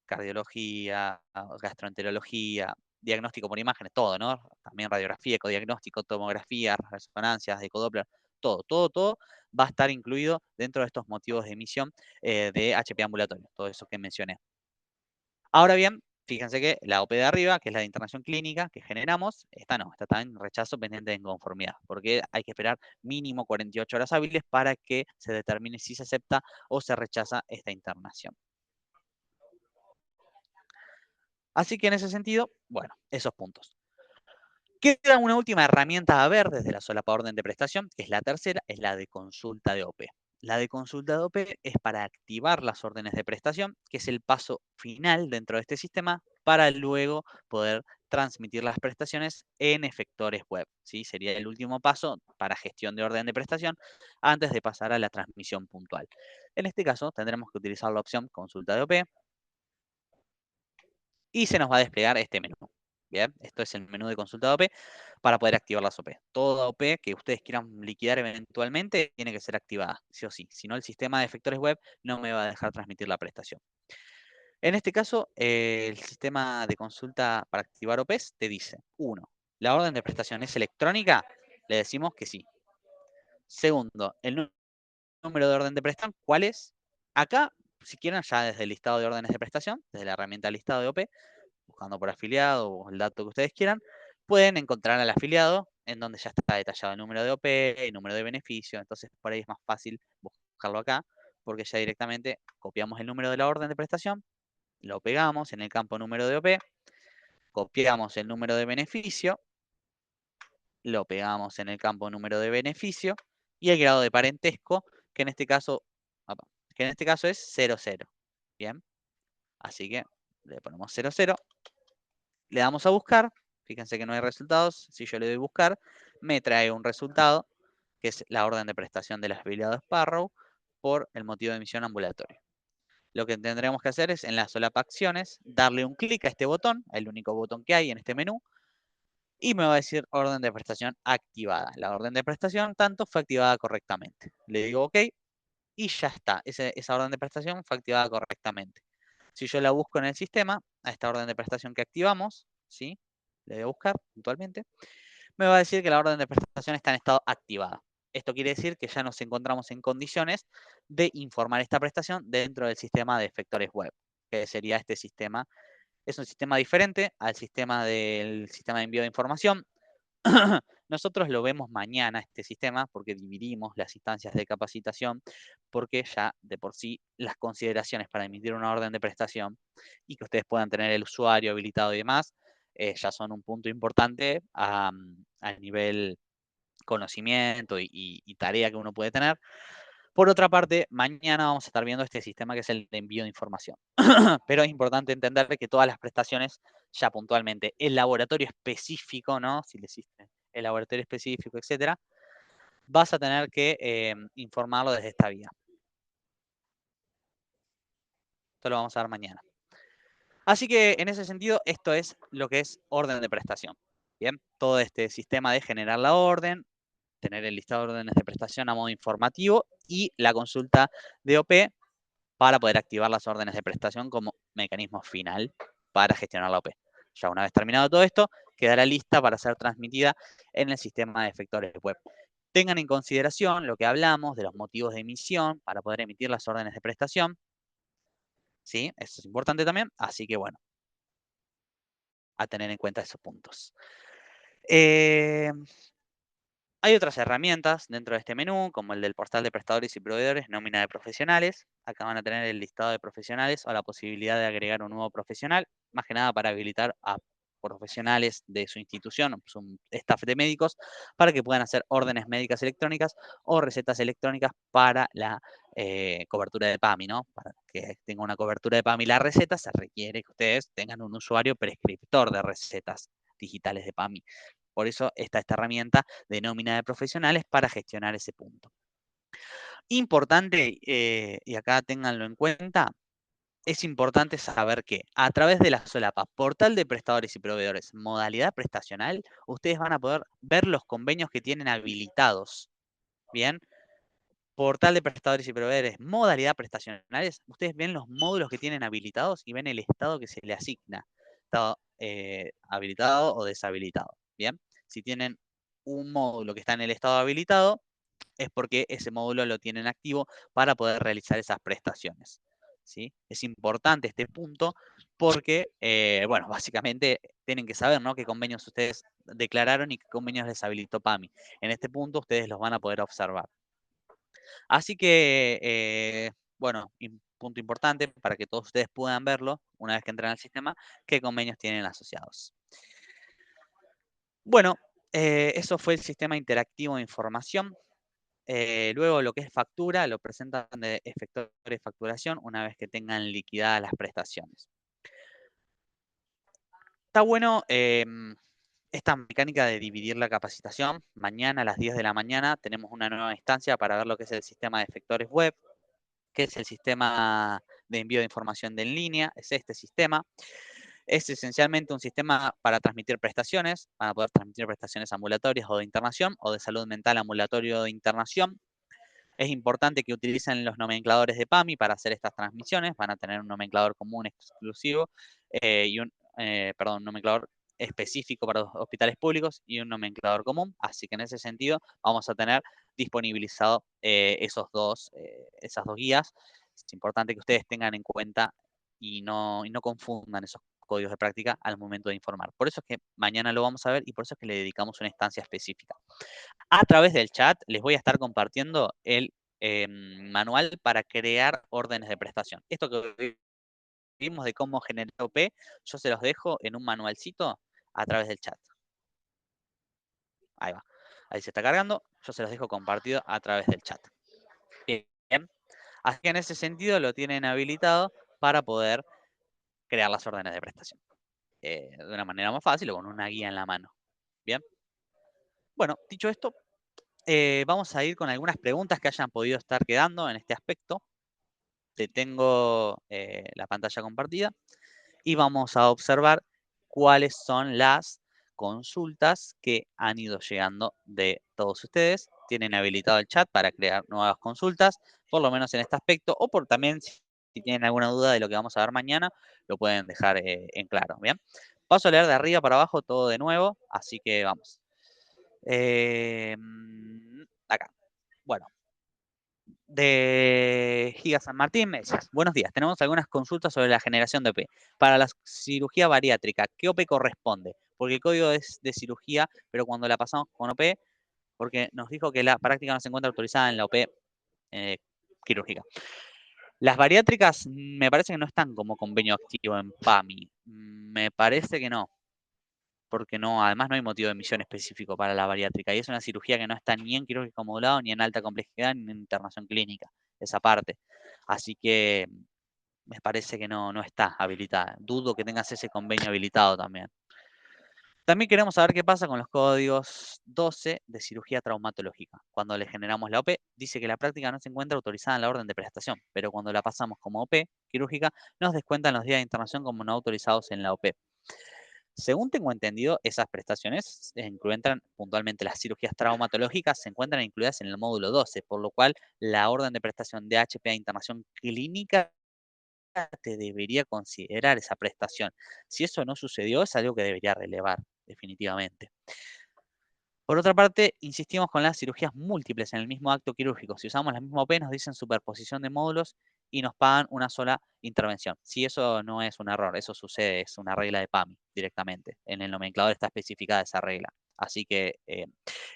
cardiología, gastroenterología, diagnóstico por imágenes, todo, ¿no? También radiografía, ecodiagnóstico, tomografía, resonancias, ecodoppler, todo va a estar incluido dentro de estos motivos de emisión de HP ambulatorio, todo eso que mencioné. Ahora bien, fíjense que la OP de arriba, que es la de internación clínica que generamos, esta no, está en rechazo pendiente de inconformidad, porque hay que esperar mínimo 48 horas hábiles para que se determine si se acepta o se rechaza esta internación. Así que en ese sentido, bueno, esos puntos. Queda una última herramienta a ver desde la solapa orden de prestación, que es la tercera, es la de consulta de OP. La de consulta de OP es para activar las órdenes de prestación, que es el paso final dentro de este sistema para luego poder transmitir las prestaciones en efectores web. ¿Sí? Sería el último paso para gestión de orden de prestación antes de pasar a la transmisión puntual. En este caso tendremos que utilizar la opción consulta de OP y se nos va a desplegar este menú. Bien, esto es el menú de consulta de OP para poder activar las OP. Toda OP que ustedes quieran liquidar eventualmente tiene que ser activada, sí o sí. Si no, el sistema de efectores web no me va a dejar transmitir la prestación. En este caso, el sistema de consulta para activar OPs te dice, 1, ¿la orden de prestación es electrónica? Le decimos que sí. Segundo, el número de orden de prestación, ¿cuál es? Acá, si quieren, ya desde el listado de órdenes de prestación, desde la herramienta listado de OP, buscando por afiliado o el dato que ustedes quieran, pueden encontrar al afiliado en donde ya está detallado el número de OP, el número de beneficio, entonces por ahí es más fácil buscarlo acá, porque ya directamente copiamos el número de la orden de prestación, lo pegamos en el campo número de OP, copiamos el número de beneficio, lo pegamos en el campo número de beneficio y el grado de parentesco, que en este caso, es 00. Bien, así que le ponemos 00. Le damos a buscar, fíjense que no hay resultados, si yo le doy buscar, me trae un resultado, que es la orden de prestación del afiliado Sparrow por el motivo de emisión ambulatoria. Lo que tendremos que hacer es en la solapa acciones, darle un clic a este botón, el único botón que hay en este menú, y me va a decir orden de prestación activada. La orden de prestación tanto fue activada correctamente. Le digo OK y ya está. Esa orden de prestación fue activada correctamente. Si yo la busco en el sistema, a esta orden de prestación que activamos, ¿sí? Le voy a buscar puntualmente, me va a decir que la orden de prestación está en estado activada. Esto quiere decir que ya nos encontramos en condiciones de informar esta prestación dentro del sistema de efectores web, que sería este sistema. Es un sistema diferente al sistema del sistema de envío de información. Nosotros lo vemos mañana, este sistema, porque dividimos las instancias de capacitación, porque ya de por sí las consideraciones para emitir una orden de prestación y que ustedes puedan tener el usuario habilitado y demás, ya son un punto importante a nivel conocimiento y tarea que uno puede tener. Por otra parte, mañana vamos a estar viendo este sistema que es el de envío de información. Pero es importante entender que todas las prestaciones, ya puntualmente, el laboratorio específico, ¿no? Si le hiciste el laboratorio específico, etcétera, vas a tener que informarlo desde esta vía. Esto lo vamos a ver mañana. Así que en ese sentido, esto es lo que es orden de prestación. Bien, todo este sistema de generar la orden, tener el listado de órdenes de prestación a modo informativo y la consulta de OP para poder activar las órdenes de prestación como mecanismo final para gestionar la OP. Ya una vez terminado todo esto, quedará lista para ser transmitida en el sistema de efectores web. Tengan en consideración lo que hablamos de los motivos de emisión para poder emitir las órdenes de prestación. ¿Sí? Eso es importante también. Así que bueno, a tener en cuenta esos puntos. Eh, Hay otras herramientas dentro de este menú, como el del portal de prestadores y proveedores, nómina de profesionales. Acá van a tener el listado de profesionales o la posibilidad de agregar un nuevo profesional, más que nada para habilitar a profesionales de su institución, o su staff de médicos, para que puedan hacer órdenes médicas electrónicas o recetas electrónicas para la cobertura de PAMI, ¿no? Para que tenga una cobertura de PAMI la receta, se requiere que ustedes tengan un usuario prescriptor de recetas digitales de PAMI. Por eso está esta herramienta de nómina de profesionales para gestionar ese punto. Importante, y acá ténganlo en cuenta, es importante saber que a través de la solapa portal de prestadores y proveedores, modalidad prestacional, ustedes van a poder ver los convenios que tienen habilitados. Bien, portal de prestadores y proveedores, modalidad prestacionales, ustedes ven los módulos que tienen habilitados y ven el estado que se le asigna. Estado habilitado o deshabilitado. Bien, si tienen un módulo que está en el estado habilitado, es porque ese módulo lo tienen activo para poder realizar esas prestaciones. ¿Sí? Es importante este punto porque, bueno, básicamente tienen que saber, ¿no?, qué convenios ustedes declararon y qué convenios les habilitó PAMI. En este punto ustedes los van a poder observar. Así que, bueno, punto importante para que todos ustedes puedan verlo una vez que entren al sistema, qué convenios tienen asociados. Bueno, eso fue el sistema interactivo de información. Luego lo que es factura lo presentan de efectores de facturación una vez que tengan liquidadas las prestaciones. Está bueno esta mecánica de dividir la capacitación. Mañana a las 10 de la mañana tenemos una nueva instancia para ver lo que es el sistema de efectores web, que es el sistema de envío de información de en línea, es este sistema. Es esencialmente un sistema para transmitir prestaciones, van a poder transmitir prestaciones ambulatorias o de internación, o de salud mental ambulatorio o de internación. Es importante que utilicen los nomencladores de PAMI para hacer estas transmisiones, van a tener un nomenclador común exclusivo y un nomenclador específico para los hospitales públicos y un nomenclador común, así que en ese sentido vamos a tener disponibilizado esas dos guías. Es importante que ustedes tengan en cuenta y no confundan esos códigos de práctica al momento de informar. Por eso es que mañana lo vamos a ver y por eso es que le dedicamos una instancia específica. A través del chat les voy a estar compartiendo el manual para crear órdenes de prestación. Esto que vimos de cómo generar OP, yo se los dejo en un manualcito a través del chat. Ahí va. Ahí se está cargando. Yo se los dejo compartido a través del chat. Bien. Así que en ese sentido lo tienen habilitado para poder crear las órdenes de prestación. De una manera más fácil o con una guía en la mano. Bien. Bueno, dicho esto, vamos a ir con algunas preguntas que hayan podido estar quedando en este aspecto. Te tengo la pantalla compartida y vamos a observar cuáles son las consultas que han ido llegando de todos ustedes. Tienen habilitado el chat para crear nuevas consultas, por lo menos en este aspecto, o por también si tienen alguna duda de lo que vamos a ver mañana, lo pueden dejar en claro, ¿bien? Paso a leer de arriba para abajo todo de nuevo, así que vamos. Acá. Bueno, de Giga San Martín me decís, buenos días, tenemos algunas consultas sobre la generación de OP. Para la cirugía bariátrica, ¿qué OP corresponde? Porque el código es de cirugía, pero cuando la pasamos con OP, porque nos dijo que la práctica no se encuentra autorizada en la OP quirúrgica. Las bariátricas me parece que no están como convenio activo en PAMI. Me parece que no, porque no, además no hay motivo de emisión específico para la bariátrica y es una cirugía que no está ni en quirúrgico modulado, ni en alta complejidad, ni en internación clínica, esa parte. Así que me parece que no está habilitada. Dudo que tengas ese convenio habilitado también. También queremos saber qué pasa con los códigos 12 de cirugía traumatológica. Cuando le generamos la OP, dice que la práctica no se encuentra autorizada en la orden de prestación, pero cuando la pasamos como OP quirúrgica, nos descuentan los días de internación como no autorizados en la OP. Según tengo entendido, esas prestaciones se encuentran puntualmente las cirugías traumatológicas, se encuentran incluidas en el módulo 12, por lo cual la orden de prestación de HPA internación clínica te debería considerar esa prestación. Si eso no sucedió, es algo que debería relevar, definitivamente. Por otra parte, insistimos con las cirugías múltiples en el mismo acto quirúrgico. Si usamos la misma OP, nos dicen superposición de módulos y nos pagan una sola intervención. Si eso no es un error, eso sucede, es una regla de PAMI directamente. En el nomenclador está especificada esa regla. Así que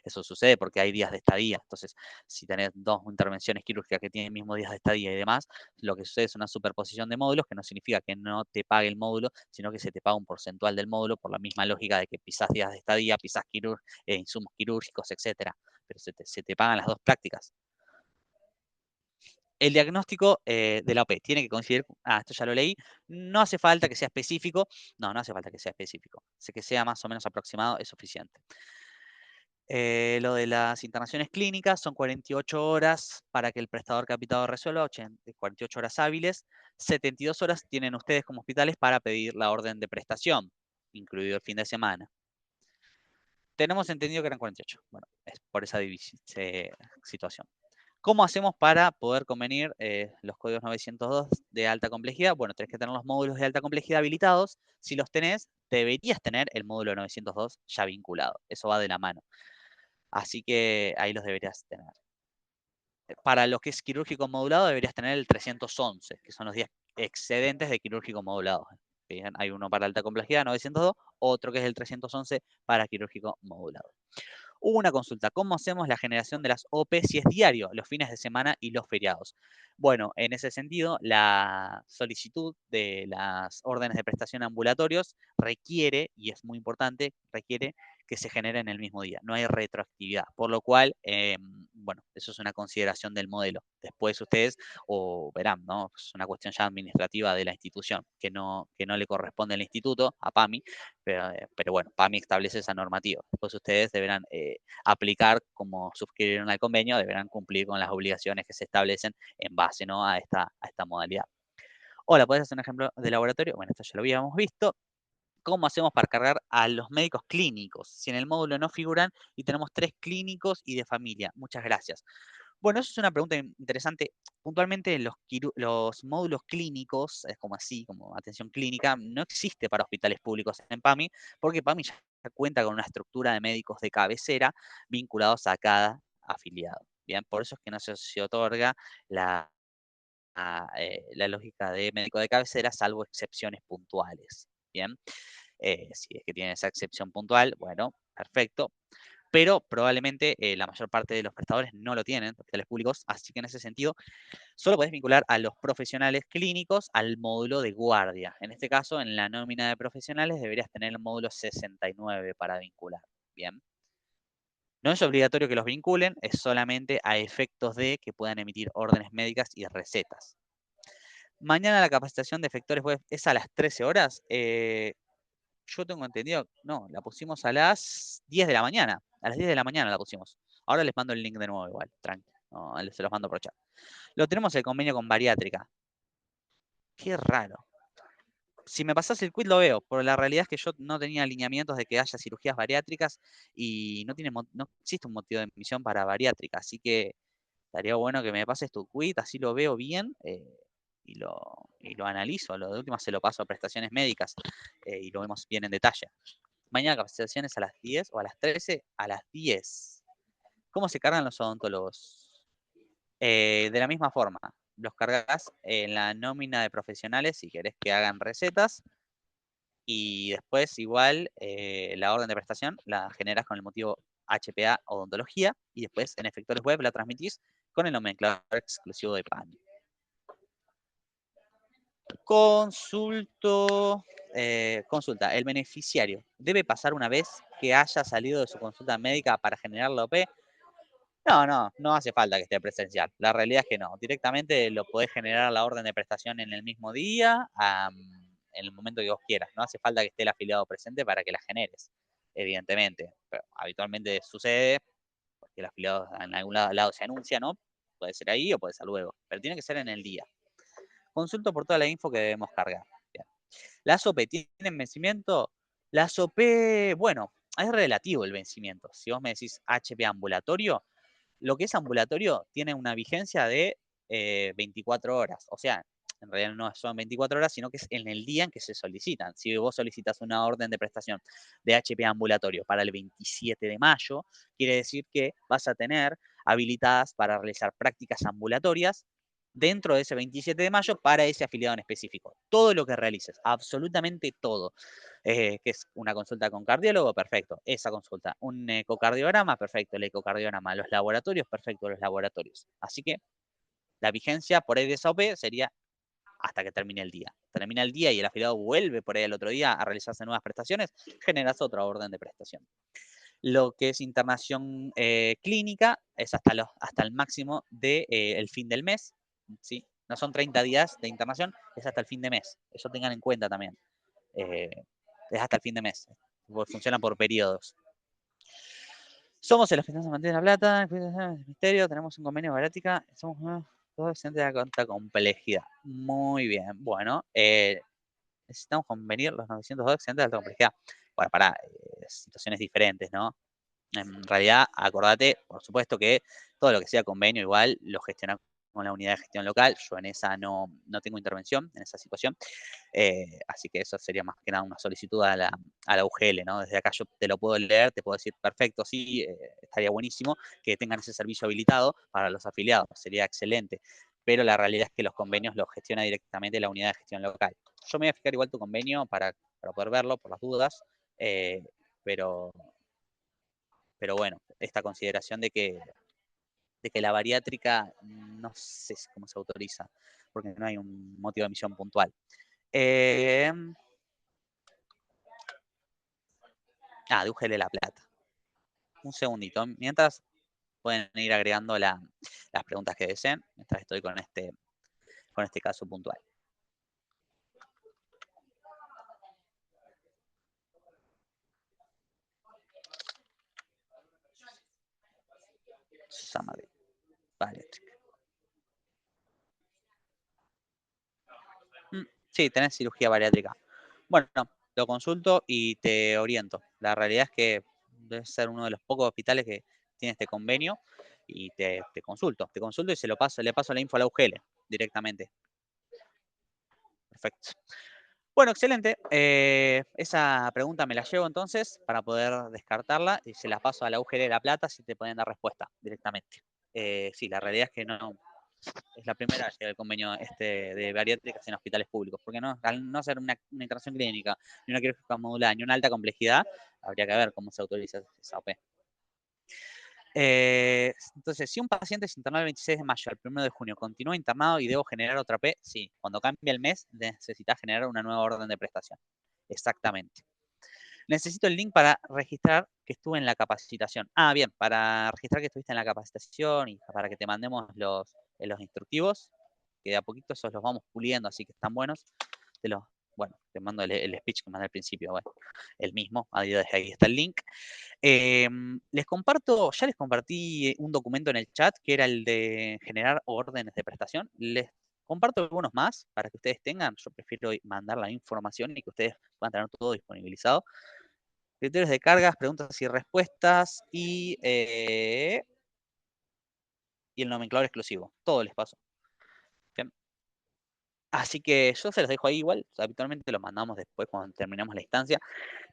eso sucede porque hay días de estadía. Entonces, si tenés dos intervenciones quirúrgicas que tienen mismos días de estadía y demás, lo que sucede es una superposición de módulos, que no significa que no te pague el módulo, sino que se te paga un porcentual del módulo por la misma lógica de que pisás días de estadía, pisás insumos quirúrgicos, etcétera. Pero se te pagan las dos prácticas. El diagnóstico de la OP tiene que coincidir, esto ya lo leí, no hace falta que sea específico, no hace falta que sea específico, sé que sea más o menos aproximado, es suficiente. Lo de las internaciones clínicas son 48 horas para que el prestador capitado resuelva, 48 horas hábiles, 72 horas tienen ustedes como hospitales para pedir la orden de prestación, incluido el fin de semana. Tenemos entendido que eran 48. Bueno, es por esa situación. ¿Cómo hacemos para poder convenir los códigos 902 de alta complejidad? Bueno, tenés que tener los módulos de alta complejidad habilitados. Si los tenés, deberías tener el módulo 902 ya vinculado. Eso va de la mano. Así que ahí los deberías tener. Para lo que es quirúrgico modulado, deberías tener el 311, que son los días excedentes de quirúrgico modulado. Bien, hay uno para alta complejidad, 902, otro que es el 311 para quirúrgico modulado. Una consulta, ¿cómo hacemos la generación de las OP si es diario, los fines de semana y los feriados? Bueno, en ese sentido, la solicitud de las órdenes de prestación ambulatorios requiere, y es muy importante, requiere que se genere en el mismo día. No hay retroactividad, por lo cual, bueno, eso es una consideración del modelo. Después ustedes o verán, ¿no? Es una cuestión ya administrativa de la institución, que no le corresponde al instituto, a PAMI, pero bueno, PAMI establece esa normativa. Después ustedes deberán aplicar como suscribieron al convenio, deberán cumplir con las obligaciones que se establecen en base, ¿no? a esta modalidad. Hola, ¿puedes hacer un ejemplo de laboratorio? Bueno, esto ya lo habíamos visto. ¿Cómo hacemos para cargar a los médicos clínicos? Si en el módulo no figuran y tenemos 3 clínicos y de familia. Muchas gracias. Bueno, eso es una pregunta interesante. Puntualmente, los módulos clínicos, es como así, como atención clínica, no existe para hospitales públicos en PAMI, porque PAMI ya cuenta con una estructura de médicos de cabecera vinculados a cada afiliado. Bien, por eso es que no se otorga la, la lógica de médico de cabecera, salvo excepciones puntuales. Bien, si es que tiene esa excepción puntual, bueno, perfecto, pero probablemente la mayor parte de los prestadores no lo tienen, hospitales públicos, así que en ese sentido solo podés vincular a los profesionales clínicos al módulo de guardia. En este caso, en la nómina de profesionales deberías tener el módulo 69 para vincular. Bien. No es obligatorio que los vinculen, es solamente a efectos de que puedan emitir órdenes médicas y recetas. Mañana la capacitación de efectores web es a las 13 horas. Yo tengo entendido, no, la pusimos a las 10 de la mañana. A las 10 de la mañana la pusimos. Ahora les mando el link de nuevo igual, tranqui. No, se los mando por chat. Lo tenemos el convenio con bariátrica. Qué raro. Si me pasás el quiz lo veo, pero la realidad es que yo no tenía alineamientos de que haya cirugías bariátricas y no existe un motivo de emisión para bariátrica. Así que estaría bueno que me pases tu quiz, así lo veo bien y lo analizo. Lo de última se lo paso a prestaciones médicas y lo vemos bien en detalle. Mañana capacitaciones a las 10 o a las 13, a las 10. ¿Cómo se cargan los odontólogos? De la misma forma, los cargas en la nómina de profesionales si querés que hagan recetas y después igual la orden de prestación la generas con el motivo HPA odontología y después en efectores web la transmitís con el nomenclador exclusivo de PAN. Consulta, ¿el beneficiario debe pasar una vez que haya salido de su consulta médica para generar la OP? No hace falta que esté presencial. La realidad es que no. Directamente lo podés generar la orden de prestación en el mismo día, en el momento que vos quieras. No hace falta que esté el afiliado presente para que la generes, evidentemente. Pero habitualmente sucede, porque el afiliado en algún lado se anuncia, ¿no? Puede ser ahí o puede ser luego, pero tiene que ser en el día. Consulto por toda la info que debemos cargar. Bien. ¿Las OP tienen vencimiento? Las OP, bueno, es relativo el vencimiento. Si vos me decís HP ambulatorio, lo que es ambulatorio tiene una vigencia de 24 horas. O sea, en realidad no son 24 horas, sino que es en el día en que se solicitan. Si vos solicitas una orden de prestación de HP ambulatorio para el 27 de mayo, quiere decir que vas a tener habilitadas para realizar prácticas ambulatorias dentro de ese 27 de mayo para ese afiliado en específico. Todo lo que realices, absolutamente todo. Que es una consulta con cardiólogo, perfecto, esa consulta. Un ecocardiograma, perfecto, el ecocardiograma. Los laboratorios, perfecto, los laboratorios. Así que la vigencia por ahí de esa OP sería hasta que termine el día. Termina el día y el afiliado vuelve por ahí al otro día a realizarse nuevas prestaciones, generas otra orden de prestación. Lo que es internación clínica es hasta el máximo del el fin del mes, ¿sí? No son 30 días de internación, es hasta el fin de mes. Eso tengan en cuenta también. Eh, es hasta el fin de mes. Funciona por periodos. Somos el hospital San Martín de la Plata, el Ministerio, tenemos un convenio de bariátrica, somos todos excedentes de alta complejidad. Muy bien, bueno, necesitamos convenir los 902 excedentes de alta complejidad. Bueno, para situaciones diferentes, ¿no? En realidad, acordate, por supuesto, que todo lo que sea convenio igual lo gestiona con la unidad de gestión local. Yo en esa no tengo intervención, en esa situación. Así que eso sería más que nada una solicitud a la UGL, ¿no? Desde acá yo te lo puedo leer, te puedo decir, perfecto, sí, estaría buenísimo que tengan ese servicio habilitado para los afiliados, sería excelente. Pero la realidad es que los convenios los gestiona directamente la unidad de gestión local. Yo me voy a fijar igual tu convenio para poder verlo, por las dudas, pero pero bueno, esta consideración de que la bariátrica no sé cómo se autoriza, porque no hay un motivo de emisión puntual. Eh, de UGL La Plata. Un segundito. Mientras pueden ir agregando las preguntas que deseen, mientras estoy con este caso puntual. Summary. Bariátrica. Sí, tenés cirugía bariátrica. Bueno, lo consulto y te oriento. La realidad es que debe ser uno de los pocos hospitales que tiene este convenio y te consulto. Te consulto y le paso la info a la UGL directamente. Perfecto. Bueno, excelente. Esa pregunta me la llevo entonces para poder descartarla y se la paso a la UGL de La Plata si te pueden dar respuesta directamente. Sí, la realidad es que no, es la primera vez que el convenio de bariátricas en hospitales públicos, porque no, al no ser una internación clínica, ni una quirúrgica modular, ni una alta complejidad, habría que ver cómo se autoriza esa OP. Entonces, si un paciente se internó el 26 de mayo al 1 de junio, continúa internado y debo generar otra P, sí. Cuando cambia el mes, necesitas generar una nueva orden de prestación. Exactamente. Necesito el link para registrar que estuve en la capacitación. Bien, para registrar que estuviste en la capacitación y para que te mandemos los instructivos, que de a poquito esos los vamos puliendo, así que están buenos. Bueno, te mando el speech que mandé al principio, bueno, el mismo, ahí está el link. Ya les compartí un documento en el chat que era el de generar órdenes de prestación. Les comparto algunos más para que ustedes tengan. Yo prefiero mandar la información y que ustedes puedan tener todo disponibilizado. Criterios de cargas, preguntas y respuestas y el nomenclador exclusivo. Todo les paso. ¿Bien? Así que yo se los dejo ahí igual. Habitualmente los mandamos después cuando terminamos la instancia.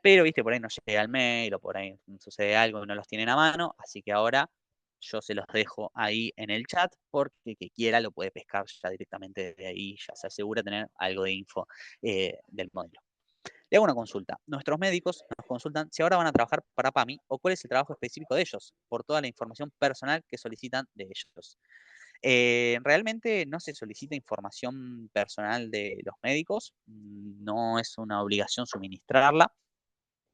Pero, viste, por ahí no llega el mail o por ahí sucede algo y no los tienen a mano. Así que ahora yo se los dejo ahí en el chat porque el que quiera lo puede pescar ya directamente de ahí. Ya se asegura tener algo de info del modelo. Le hago una consulta. Nuestros médicos nos consultan si ahora van a trabajar para PAMI o cuál es el trabajo específico de ellos, por toda la información personal que solicitan de ellos. Realmente no se solicita información personal de los médicos, no es una obligación suministrarla.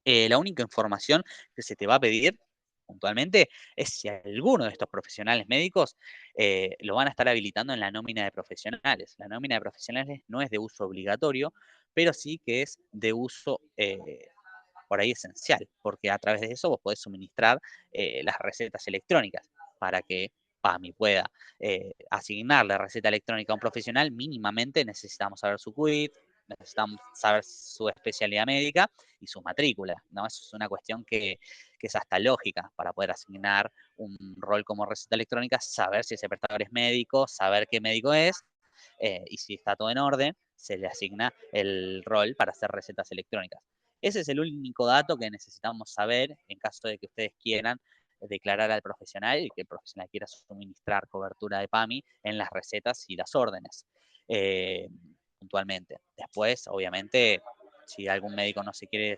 La única información que se te va a pedir puntualmente es si alguno de estos profesionales médicos lo van a estar habilitando en la nómina de profesionales. La nómina de profesionales no es de uso obligatorio, pero sí que es de uso por ahí esencial, porque a través de eso vos podés suministrar las recetas electrónicas para que PAMI pueda asignar la receta electrónica a un profesional. Mínimamente necesitamos saber su quit, necesitamos saber su especialidad médica y su matrícula, ¿no? Eso es una cuestión que es hasta lógica para poder asignar un rol como receta electrónica, saber si ese prestador es médico, saber qué médico es, y si está todo en orden, se le asigna el rol para hacer recetas electrónicas. Ese es el único dato que necesitamos saber en caso de que ustedes quieran declarar al profesional y que el profesional quiera suministrar cobertura de PAMI en las recetas y las órdenes, puntualmente. Después, obviamente, si algún médico no se quiere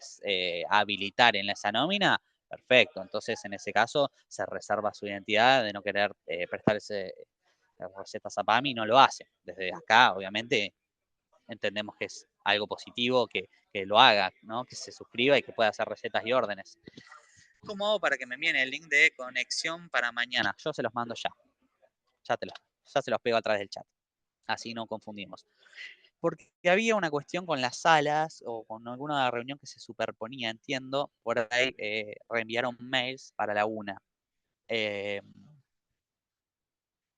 habilitar en esa nómina, perfecto. Entonces, en ese caso, se reserva su identidad de no querer prestar recetas a PAMI y no lo hace. Desde acá, obviamente, entendemos que es algo positivo que lo haga, ¿no? Que se suscriba y que pueda hacer recetas y órdenes. ¿Cómo hago para que me envíen el link de conexión para mañana? Yo se los mando ya. Ya se los pego a través del chat. Así no confundimos. Porque había una cuestión con las salas o con alguna reunión que se superponía, entiendo. Por ahí reenviaron mails para la una. Eh,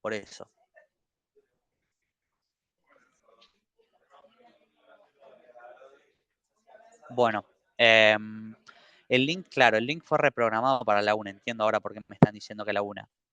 por eso. Bueno, el link, claro, el link fue reprogramado para la una. Entiendo ahora por qué me están diciendo que la una.